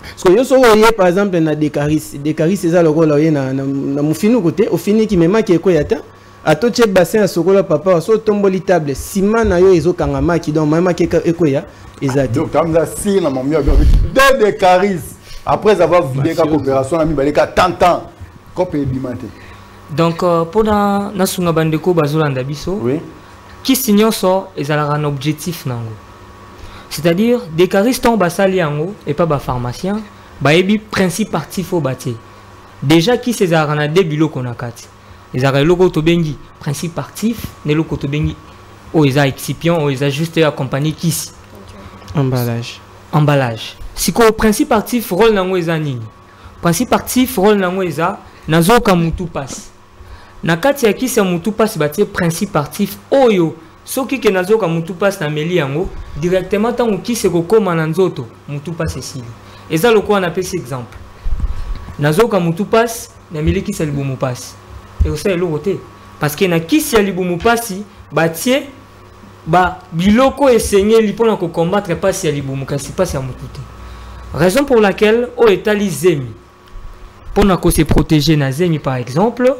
Parce que yo par exemple na Décaris c'est ça le rôle là na mufinu côté au fini qui me manque ko yata ato che bassin à sokola papa so tomboli table sima na yo ezo kangama qui donc mama ke ekoya ezati donc comme ça si na mon mieux de Décaris après avoir vidé la coopération ami baleka tantan copé bimate. Donc pour na sunga bandeko bazolanda biso oui qui signent ça ezala un objectif nango. C'est-à-dire, des caristes en basali yango et pas ba pharmacien, ba ebi principe actif au bâti. Déjà qui ces arana de bilo qu'on a quatre. Les arana logo to bengi principe actif, ne logo to bengi o eza excipient o eza juste accompagné qui emballage. Si ko principe actif rôle nango eza nini. Principe actif rôle nango eza nazo ka mutu passe. Na kati ya ki se mutu passe bâti principe actif oyo. Ce qui est nazo ka mutu passe na meli yango directement tant qui se kokoma na nzoto mutu passe ici. Et ça le quoi on appelle cet exemple. Nazo ka mutu passe na meli ki se libumu passe. Et ça est l'autre parce que na ki se libumu passe batie ba biloko esengé li pona ko combattre passe ya libumu kasi passe ya mutu te. Raison pour laquelle o etali zemi pona ko se protéger na zemi par exemple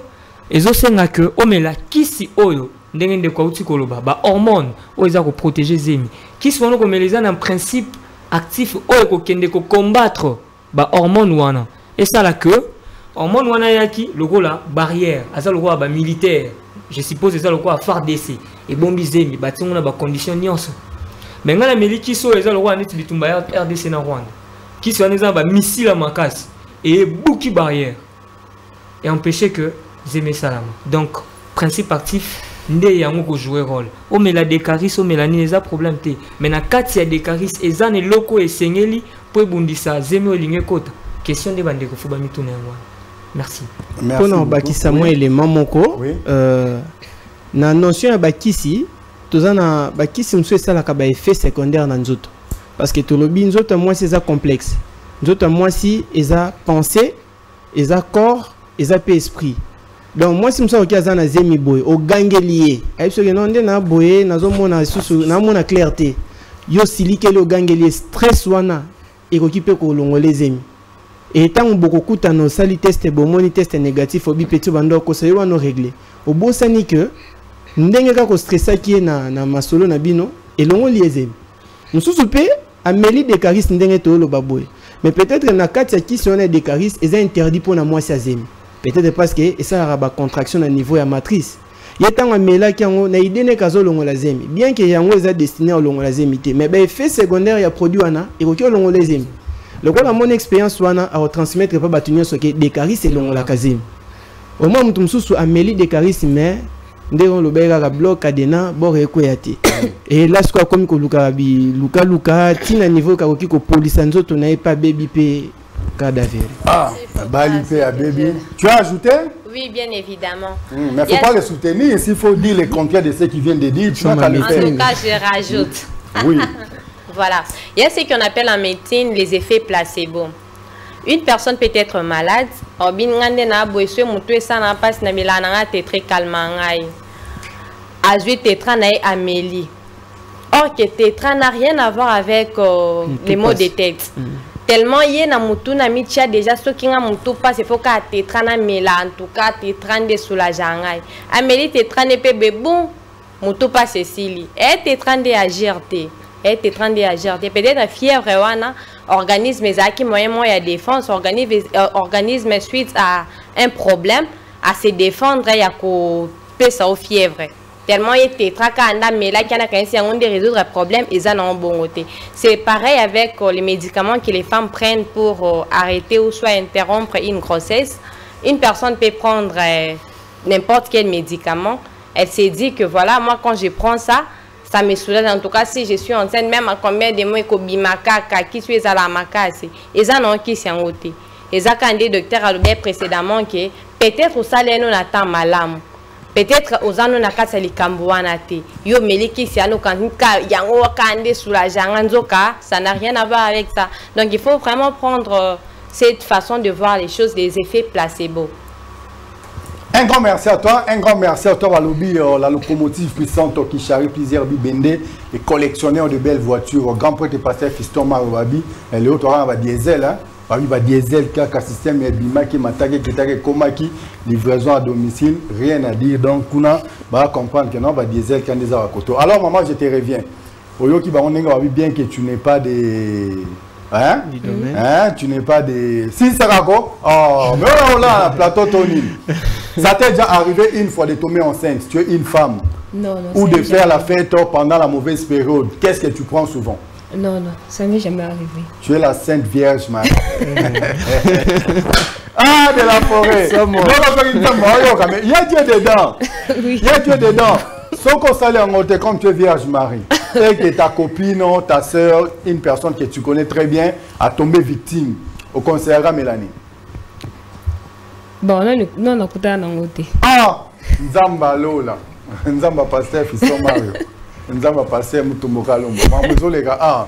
ezo senga que o mela kisi oyo ndenge kwa uti koloba ba hormone o eza ko protéger zemi qui sont comme les en principe actif o ko kende ko combattre ba hormone wana et ça la que hormone wana yaki logo la barrière asa logo ba militaire je suppose ça logo a phare d'essai et bombi zemi ba tingona ba condition nyonso mais ngala meliki so eza logo aneti bitumba RDC na Rwanda qui sont eza ba missile makasi et bouki barrière et empêcher que zemi salama donc principe actif nde yango ko jouer rôle o mela Décaris o mela ni eza problème te mais na kati ya Décaris eza ne loko esengeli po ebundisa zemi olinge kota question de bande ko fuba mituna yango merci pona bakisa mo élément moko na notion ya bakisi tozana bakisi mso esala ka ba effet secondaire na nzoto parce que tolobi nzoto moi c'est ça complexe nzoto moi si eza pensée eza corps eza pe esprit. Donc moi si je suis na zemi boy au gangelier ay so non de na boye nazo mona susu na mona clarté yo silike le gangelier stress wana e ko kipe ko longole zemi et tant beaucoup kuta no sali test bomoni test négatif obi petit bando ko sayo wana régler au bosani que ndenge ka ko stressa ki na masolo na bino et longoli zemi mususu pe ameli Décaris ndenge to lo baboy mais peut-être na kati ya ki si on a Décaris est interdit pour na moi sa zemi. Peut-être parce que ça a une contraction à niveau de la matrice. Il y a tant de qui ont une idée de la zemi. Bien que yango est destiné à la zemi, mais l'effet secondaire il y a produit wana et que la zemi. Le quoi mon expérience wana à transmettre pas battu ce que Décaris c'est la kazemi. Au moins mutumsu su ameli Décaris mais ndeko lo bega bloc adena bore ekoyate. Et là ce quoi comme ko luka tina niveau ka ko police nzoto na pas baby pe cadavre. Ah, Balipé à baby. Tu as ajouté? Oui, bien évidemment. Mais il ne faut pas les soutenir. S'il faut dire les contraires de ceux qui viennent de dire, tu n'as qu'à le faire. En tout cas, je rajoute. Oui. Voilà. Il y a ce qu'on appelle en médecine les effets placebo. Une personne peut être malade. Or, que tétra n'a rien à voir avec les maux de tête. Tellement il y a mutu na mitia déjà ce qui a mutu pas c'est faut qu'à tétra na mela en tout cas tétra de soulageant. Amélie tétra ne peut bon mutu pas Cécilie. Et tétra de agir te. Et tétra de agir te. Peut-être la fièvre wana organisme qui moyen défense organisme suite à un problème à se défendre il y a ko pesa au fièvre. Tellement il était mais là qu'il y a de résoudre un problème et ça n'a bon côté. C'est pareil avec les médicaments que les femmes prennent pour arrêter ou soit interrompre une grossesse. Une personne peut prendre n'importe quel médicament. Elle s'est dit que voilà, moi quand je prends ça, ça me soulage. En tout cas, si je suis enceinte, même à combien de mois que bimaka, qui suis à la makasi, et ça non qui s'est en côté. Et ça quand des docteurs a dit précédemment que peut-être ça les nous attend malam. Peut-être aux années na kasa likambuana te yo meliki si ano kanka yango kande soulageant nzoka ça n'a rien à voir avec ça. Donc il faut vraiment prendre cette façon de voir les choses, des effets placebo. Un grand merci à toi, Walobi, la locomotive puissante qui charrie plusieurs bibende et collectionneur de belles voitures. Grand prêtre pasteur Fiston Marobabi, et le autre rang va diesel, hein. ba diesel kaka système ya bimaki matake kitake komaki livraison à domicile, rien à dire. Donc kuna ba comprendre que non ba diesel quand des à koto. Alors maman, je te reviens. Oyoki ba on nga bien que tu n'es pas des hein? Hein? Tu n'es pas des... Si c'est raccord, oh, mais on a plateau Tony. Ça t'est déjà arrivé une fois de tomber enceinte, tu es une femme. Non, non. Ou de faire la fête pendant la mauvaise période. Qu'est-ce que tu prends souvent? Non, non, ça ne m'est jamais arrivé. Tu es la Sainte Vierge, Marie. Ah, de la forêt. Il y a Dieu dedans. Oui. Il y a Dieu dedans. Sans qu'on s'allait en côté comme tu es Vierge Marie. Et que ta copine, ta soeur, une personne que tu connais très bien, a tombé victime au conseil Mélanie. Bon, non, non, non, ah, Nzamba Lola. Nzamba pasteur Fiston Mario. Nzamba pasteur Mutumboka Lombo. Mamuzo les gars, ah.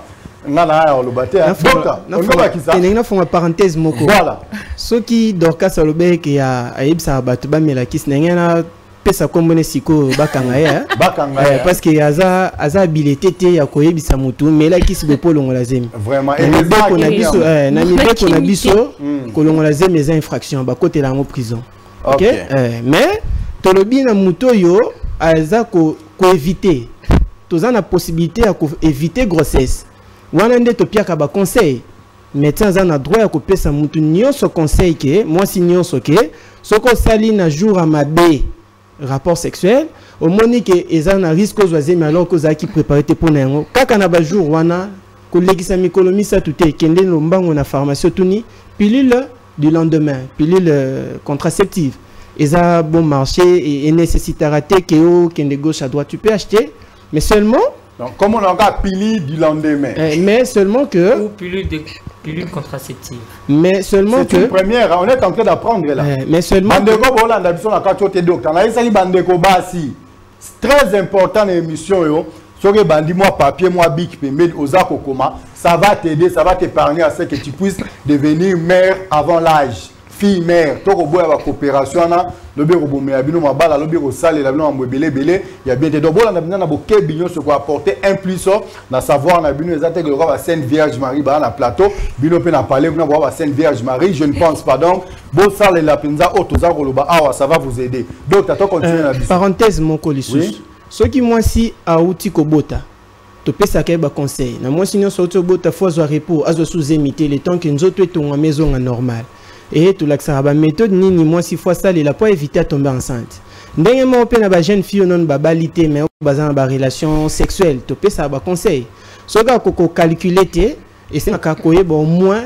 Nana a lobaté. Docteur, on va qui ça? Il y a une parenthèse moko. Voilà. Ceux qui dorka salobé qui a Aïbsa Batuba Melakis n'engena pesa kombone siko bakangaya. Bakangaya. Parce que aza habilité te ya koyebisa mutu Melakis bepo longola zemi. Vraiment. Et le bec on a biso na mi bec on a biso kolongola zemi les infractions ba côté la en prison. OK? Mais tolobi na muto yo aza ko éviter. Toza na possibilité à éviter grossesse. Wana nde topiaka ba conseil. Médecin za na droit ya kopesa mutu nyonso conseil ke moi si nyonso ke soko sali na jour à mabe rapport sexuel au monique eza na risque ozwazemi alors que za ki préparer te pona yango kaka na ba jour wana ko legisa mikolomi sa tuté kende no mbango na pharmacie tuni pilule du lendemain pilule contraceptive eza bon marché et nécessitera te ke o kende gauche à droite tu peux acheter mais seulement donc, comme on a encore pilule du lendemain. Mais seulement que... Ou pilule contraceptive. Mais seulement que... C'est une première, on est en train d'apprendre là. Mais seulement que... C'est très important l'émission. Si tu as moi papier, moi bic, ça va t'aider, ça va t'épargner à ce que tu puisses devenir mère avant l'âge. Fille mère, tu as une coopération, tu as bien des dobos, on a apporter un plus dans savoir, on a la Sainte Vierge Marie dans le plateau, on a parlé de la Sainte Vierge Marie, je ne pense pas donc, bon ça les lapinza ça va vous aider. Donc tu as continué la parenthèse mon colissus. Ceux qui moi si a outil kobota. Tu peux ça qu'un conseil. Na moi sinon sortir bota fois au repos, à sous-émiter le temps que nous autres ton maison normal. Et tout la méthode ni moi si fois ça il a pas éviter à tomber enceinte. Dernièrement on na ba jeune fille non babalité mais bazan ba relation sexuelle to pe ça ba conseil. So ga ko calculer et c'est ka koye bon moins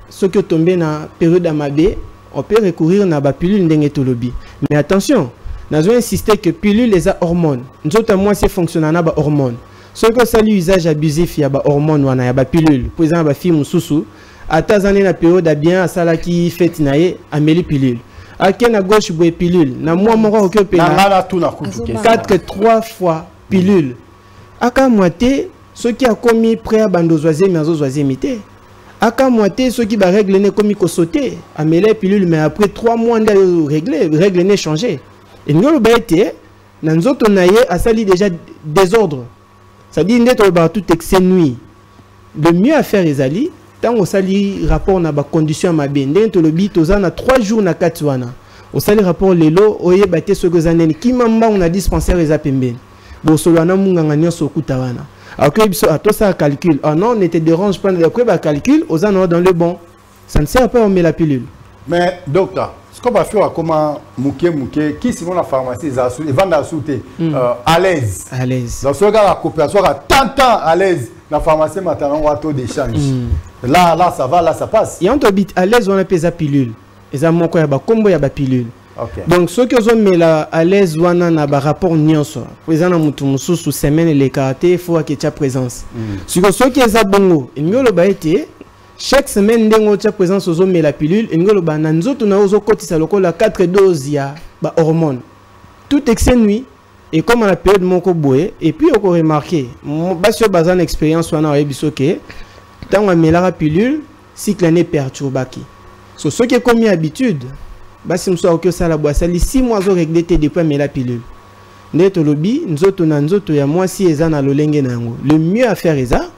ce que tomber na période amabe on peut recourir na ba pilule ndenge to lobi. Mais attention, nous avons insisté que pilule les hormones. Nous autres moi c'est fonctionnant na ba hormones. Ce que ça l'usage abusif ya ba hormones wana ya ba pilule. Pour exemple ba fille mususu à ta année la période a bien à ça là qui fait naé amélie pilule à quel à gauche boue pilule na moi mon occupé 4-3 fois pilule à ka moitié ceux qui a commis prêt à bandozoisé mais zoisé mité à ka moitié ceux qui va régler né commis ko sauter amélie pilule mais après 3 mois de régler né changer et nous le baité na nzoto naé à sali déjà désordre ça dit n'être ba tout excès nuit le mieux à faire les alliés tant on sali rapport na ba condition ma bien ndento le bit ozana 3 jours na katwana on sali rapport lelo oye baté ce gozaneni kimamba on a dispensaire les apemben bo solana munganga nyoso kutawana alors biso ato ça calcul ah non ne te dérange pas de quoi ba calcul ozana dans le bon ça ne sert pas on met la pilule mais docteur ce qu'on va faire comment mouké qui si on la pharmacie ils vendent à souter à l'aise dans ce cas la coopération a tant à l'aise la pharmacie maintenant on a taux d'échange là ça va là ça passe et on habite à l'aise on a pesa pilule et ça mon quoi ba combo ya ba pilule donc ceux qui ont mis la à l'aise wana na ba rapport nyonso présent na mutu mususu semaine les karaté faut que tu as présence sur ceux qui ont bongo et mieux le ba été chaque semaine ndengo tu as présence aux hommes la pilule et mieux le ba na nzoto na ozo kotisa lokola 4 doses ya ba hormone tout excès nuit. Et comme on a période mon boé et puis on a remarqué bas sur bazan expérience wana wa bisoke tant on met la pilule cycle année perturbaki so ce qui est comme habitude bas si m'so que ça la bois ça 6 mois au régler tes depuis mais la pilule neto lobi nzoto na nzoto ya moi si eza na lolenge nango le mieux à faire eza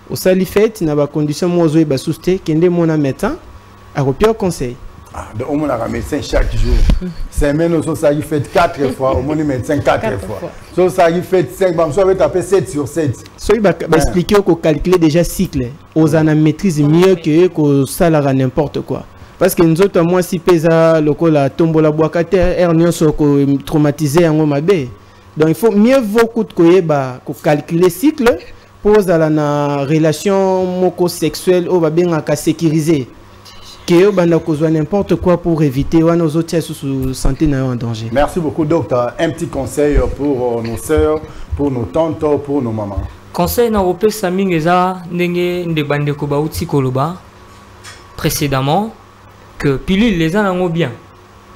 au sali fait na ba condition mozo ba souste kende mona médecin à repère conseil. Donc, on a un médecin chaque jour. C'est même ça qui fait 4 fois. Au moins, médecin 4 fois. Ça qui fait 5. Ça va taper 7 sur 7. Ça, il va expliquer qu'on calcule déjà cycle. Aux en maîtrise mieux que ça à n'importe quoi. Parce que nous autres, moi, si pesa la tombe la boîte, hernion sont traumatisés en mabé. Donc, il faut mieux beaucoup de calculer cycle pour la relation moco-sexuelle ou bien sécuriser. N'importe quoi pour éviter nos autres santé en danger. Merci beaucoup, docteur. Un petit conseil pour nos sœurs, pour nos tantes, pour nos mamans. Conseil na opé saming eza ndenge ndebande ko ba uti koloba précédemment que pilule les anango bien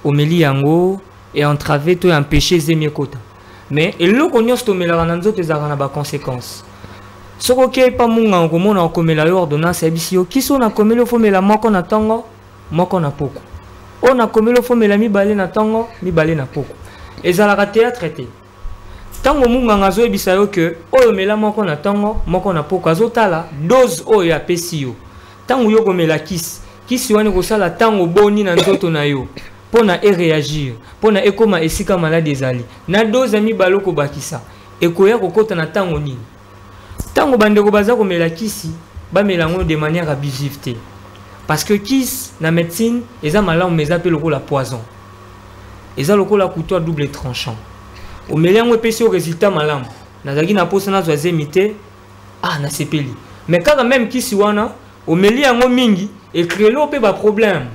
omeli yango et entraver to empêcher zemie kota mais eloko nyos to melaka na nzoto ezaka na ba conséquences soko ke pa munga komona komela yo ordonnance ebisio kiso na komelo fomela moko na tango moko na poko on a komelo fomela mibale na tango mibale na poko ezalaka théâtre te tango munga ngazo ebisa yo ke oyo mela moko na tango moko na poko azotala dose oyo apesi yo tango yo komela kisi wana kosala tango boni na nzoto na yo pona réagir pona ekoma esika malade ezali na dose mibale ko bakisa ekoya kokota na tango nini tango bandeko baza komela kisi bamela ngo de manière abusive te parce que kisi na médecine eza malamu mais eza pe lokola poison eza lokola couteau à double tranchant au melango epesi au résultat malamu nazaki na posa na zoaze mité na sepeli mais kaka même kisi wana au meli yango mingi et créelo pe ba problème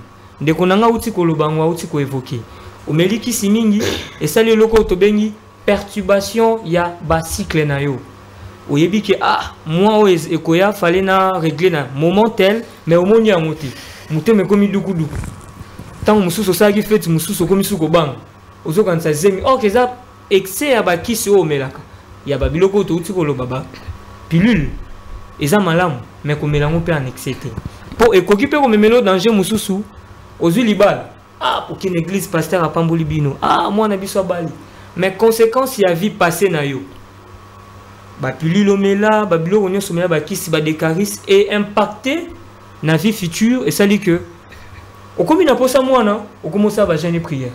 ndeko nanga uti kolobango uti ko évoquer au meli kisi mingi et sali loko to bengi perturbation ya ba cycle na yo oyebi ke moi o ekoya fallait na régler na moment tel mais au moni yango te muté me komi duku duku tant mususu ça qui fait mususu komi suko bang ozo kan sa zemi que ça excès ya ba kisi o melaka ya ba biloko to uti koloba ba pilule eza malamu mais ko melango pe en excès te po ekoki pe ko memelo danger mususu ozui libala pour qu'une église pasteur a pamboli bino moi na biso bali mais conséquence ya vie passée na yo ba pilule omela ba biloko nyoso mela ba kisi ba décaris et impacter na vie future et ça dit que au komi na posa mwana au commencer ba jeûner prière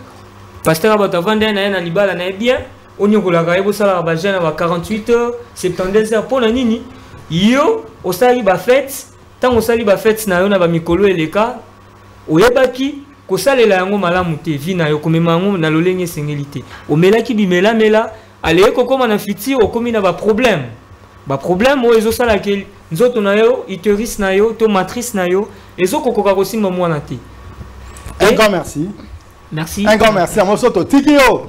pasteur ba tavanda na libala na bien onyokola ka ebo sala ba jeûner ba 48 heures 72 heures pour na nini yo osali ba fête tant osali ba fête na yo na ba mikolo eleka oyebaki kosalela yango malamu te vi na yo komema yango na lolenge sengelité omelaki bimela mela allez kokoma na fiti okomi na ba problème o ezosala ke nzoto na yo utérus na yo to matrice na yo ezokokoka kosimba mwana te. Un grand merci. Merci. Un grand merci à Mosoto Tikio.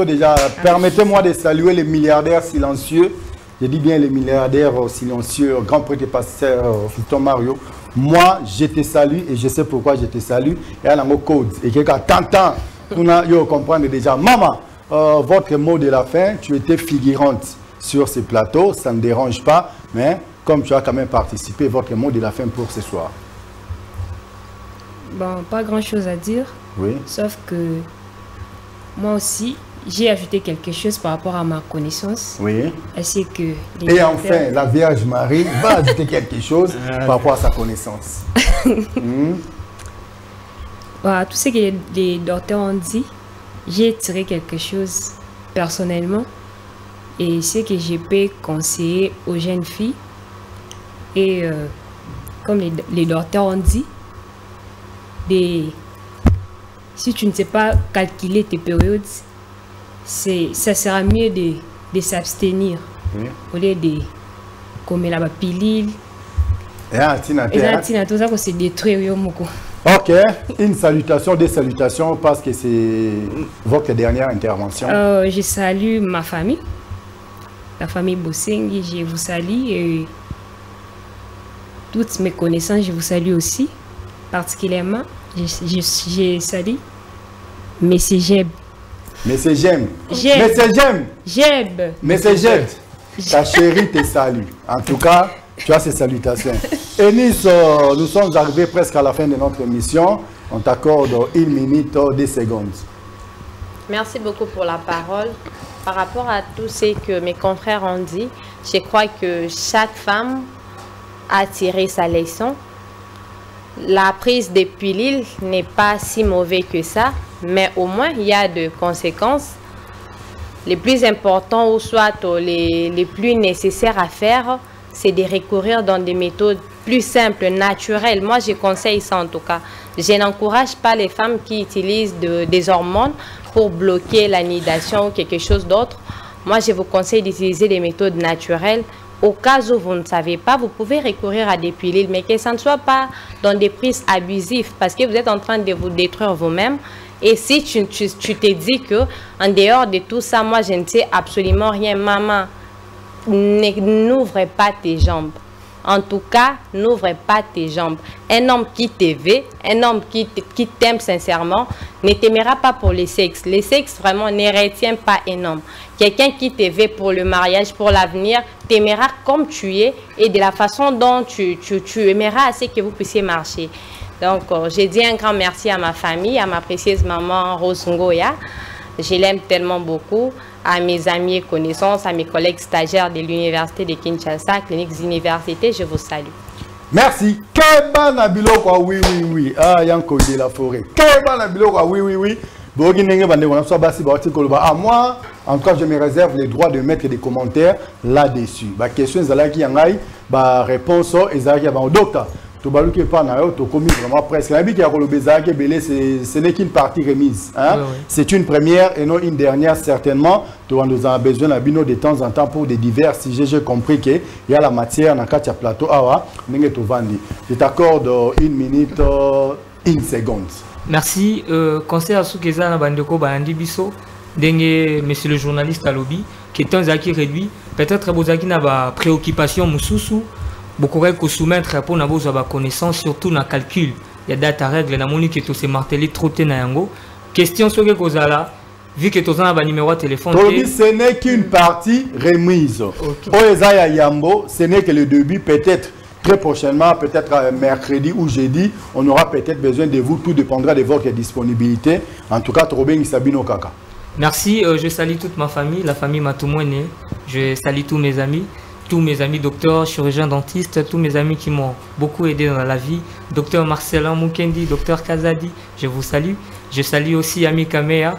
Déjà, permettez-moi de saluer les milliardaires silencieux. Je dis bien les milliardaires silencieux, grand prêtre et pasteur Fiston Mario. Moi, je te salue et je sais pourquoi je te salue. Et à la code. Et quelqu'un t'entend, vous comprendre déjà. Maman, votre mot de la fin, tu étais figurante sur ce plateau, ça ne dérange pas, mais comme tu as quand même participé, votre mot de la fin pour ce soir. Bon, pas grand chose à dire. Oui. Sauf que moi aussi, j'ai ajouté quelque chose par rapport à ma connaissance. Oui. Ainsi que et enfin, la Vierge Marie va ajouter quelque chose par rapport à sa connaissance. Voilà, tout ce que les docteurs ont dit, j'ai tiré quelque chose personnellement. Et ce que je peux conseiller aux jeunes filles, et comme les docteurs ont dit, si tu ne sais pas calculer tes périodes, ça sera mieux de s'abstenir au lieu de comme la pilule. Et tout ça, c'est détruire. Ok, une salutation, des salutations parce que c'est votre dernière intervention. Je salue ma famille, la famille Bosengi, je vous salue et toutes mes connaissances, je vous salue aussi. Particulièrement, je salue Monsieur Jeb. Monsieur Jem. Monsieur Jem. Jeb. Monsieur Jeb. Ta chérie te salue. En tout cas, tu as ces salutations. Enis, nous sommes arrivés presque à la fin de notre émission. On t'accorde 1 minute, 10 secondes. Merci beaucoup pour la parole. Par rapport à tout ce que mes confrères ont dit, je crois que chaque femme a tiré sa leçon. la prise des pilules n'est pas si mauvais que ça, mais au moins il y a de conséquences. Les plus importants ou soit les plus nécessaires à faire, c'est de recourir dans des méthodes plus simples, naturelles. Moi, je conseille ça en tout cas. Je n'encourage pas les femmes qui utilisent des hormones pour bloquer la nidation ou quelque chose d'autre. Moi, je vous conseille d'utiliser des méthodes naturelles. Au cas où vous ne savez pas, vous pouvez recourir à des pilules, mais que ça ne soit pas dans des prises abusives parce que vous êtes en train de vous détruire vous-même. Et si tu te dis que en dehors de tout ça, moi je ne sais absolument rien, maman, n'ouvre pas tes jambes. En tout cas, n'ouvre pas tes jambes. Un homme qui te veut, un homme qui t'aime sincèrement, ne t'aimera pas pour le sexe. Le sexe vraiment ne retient pas un homme. Quelqu'un qui te veut pour le mariage, pour l'avenir, t'aimera comme tu es et de la façon dont tu aimeras assez que vous puissiez marcher. Donc, j'ai dit un grand merci à ma famille, à ma précieuse maman Rose Ngoya. Je l'aime tellement beaucoup. À mes amis et connaissances, à mes collègues stagiaires de l'Université de Kinshasa, Cliniques Université, je vous salue. Merci. Keba Nabilo quoi oui oui oui. Ah Yanko de la forêt. Keba Nabilo quoi oui oui oui. Ah, moi, encore je me réserve le droit de mettre des commentaires là-dessus. La question est qui a réponse est docteur. Tout le monde pas vraiment presque. Ce n'est qu'une partie remise. Hein? Oui, oui. C'est une première et non une dernière certainement. Nous avons besoin de temps en temps pour des divers sujets. J'ai compris qu'il y a la matière dans le plateau. Je t'accorde 1 minute, 1 seconde. Merci. Conseil à Soukeza na Bandeko Bandi Biso, monsieur le journaliste à lobby, qui est un zaki réduit. Peut-être que vous avez préoccupation Moussoussou. Beaucoup de soumettre pour avoir connaissance, surtout dans le calcul. Il y a des data règles, dans le qui est martelé trop de temps. Question sur ce que là, vu que tu as un numéro de téléphone. Ce n'est qu'une partie remise. Ce n'est que le début, peut-être très prochainement, peut-être mercredi ou jeudi, on aura peut-être besoin de vous. Tout dépendra de votre disponibilité. En tout cas, Trobeng Sabino Kaka. Merci, je salue toute ma famille, la famille Matoumouene. Je salue tous mes amis docteurs, chirurgiens, dentistes, tous mes amis qui m'ont beaucoup aidé dans la vie. Docteur Marcelin Moukendi, docteur Kazadi, je vous salue. Je salue aussi Ami Kamea.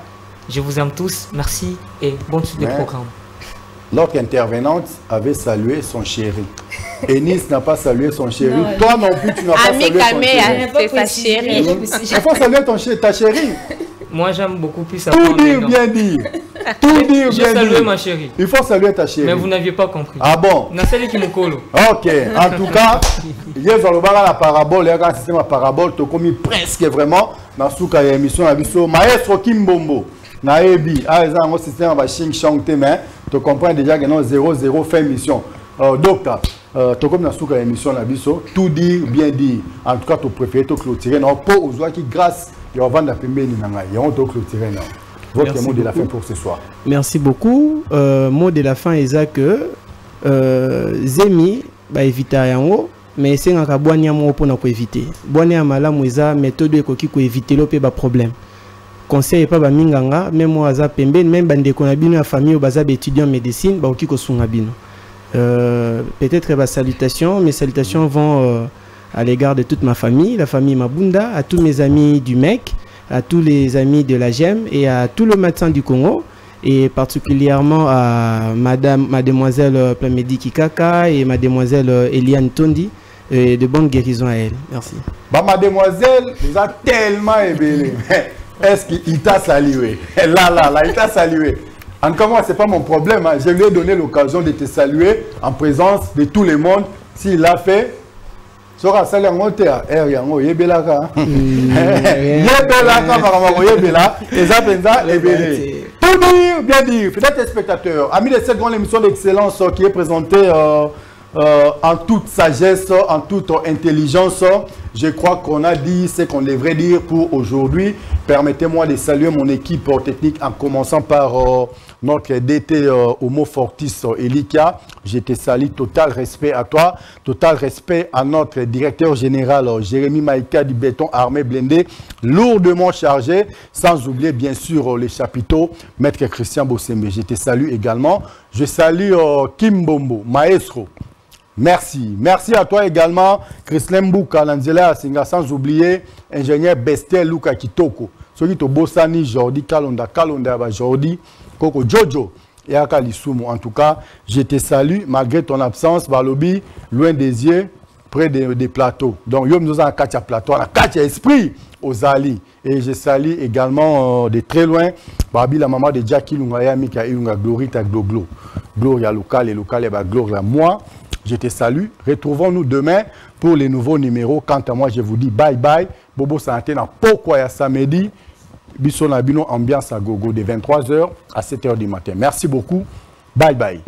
Je vous aime tous. Merci et bonne suite des programmes. L'autre intervenante avait salué son chéri. Enis n'a pas salué son chéri. Non, toi non plus, tu n'as pas salué ton chéri. C'est ta chérie. Il faut saluer ta chérie. Moi, j'aime beaucoup plus ça. Tout dire, bien dire. Tout dire, bien dire. J'ai salué ma chérie. Il faut saluer ta chérie. Mais vous n'aviez pas compris. Ah bon? Qui me colle. Ok. En tout cas, hier, je vais la parabole. Il y a un système de parabole. Tu as commis presque vraiment dans la émission. Maestro Kimbombo. Naebi. Ah, ils ont un système de ching chang témen. Tu comprends déjà que non 0-0 fin mission. Docteur, tu comme dans la émission, tout dire, bien dire. En tout cas, tu préfères te clôturer. Non, pas aux oies qui grâce. Il y a votre mot de la fin pour ce soir. Merci beaucoup. Mot de la fin est que Zemi va éviter à yango, mais c'est un boigna mo pour éviter. Boigna mala moisa méthode ko ki ko éviter le problème. Conseil pas ba minganga, même moi za pembe, même bande ko na bino ya famille baza étudiant en médecine, ba ki ko sunga bino. Peut-être ba salutations, mes salutations vont à l'égard de toute ma famille, la famille Mabunda, à tous mes amis du MEC, à tous les amis de la GEM et à tout le médecin du Congo, et particulièrement à mademoiselle Plamedi Kikaka et mademoiselle Eliane Tondi, et de bonnes guérisons à elle. Merci. Bah, mademoiselle, vous a tellement aimé. Est-ce qu'il t'a salué? Là, il t'a salué. En tout cas, ce n'est pas mon problème. Hein. Je lui ai donné l'occasion de te saluer en présence de tout le monde. S'il l'a fait, sera salé en monté à R yango yebelaka yebelaka makamako yebela ezapenda ebele tout dire bien dire fidèles spectateurs amis de cette grande émission d'excellence qui est présentée en toute sagesse, en toute intelligence. Je crois qu'on a dit ce qu'on devrait dire pour aujourd'hui. Permettez-moi de saluer mon équipe technique en commençant par notre DT Homo Fortis Elika. Je te salue, total respect à toi, total respect à notre directeur général Jérémy Maïka du béton armé blindé, lourdement chargé, sans oublier bien sûr les chapiteaux, Maître Christian Bossembe. Je te salue également. Je salue Kim Bombo, maestro. Merci. Merci à toi également, Christine Mbouka, Lanzela Singa, sans oublier ingénieur Bestel Luka Kitoko. Celui qui Bossani, Jordi, Kalonda, Jordi, Koko Jojo et Akali Soumo. En tout cas, je te salue malgré ton absence, Balobi, loin des yeux, près des plateaux. Donc, nous avons un Katia plateau, un Katia esprit aux Ali. Et je salue également de très loin, Babi, la maman de Jackie Lungaya, Mika Ilunga, Glorita Gloglo. Gloria local et local, et Gloria. Moi, je te salue. Retrouvons-nous demain pour les nouveaux numéros. Quant à moi, je vous dis bye bye. Bobo Santé na pourquoi il y a samedi. Bisson Abino ambiance à gogo de 23h à 7h du matin. Merci beaucoup. Bye bye.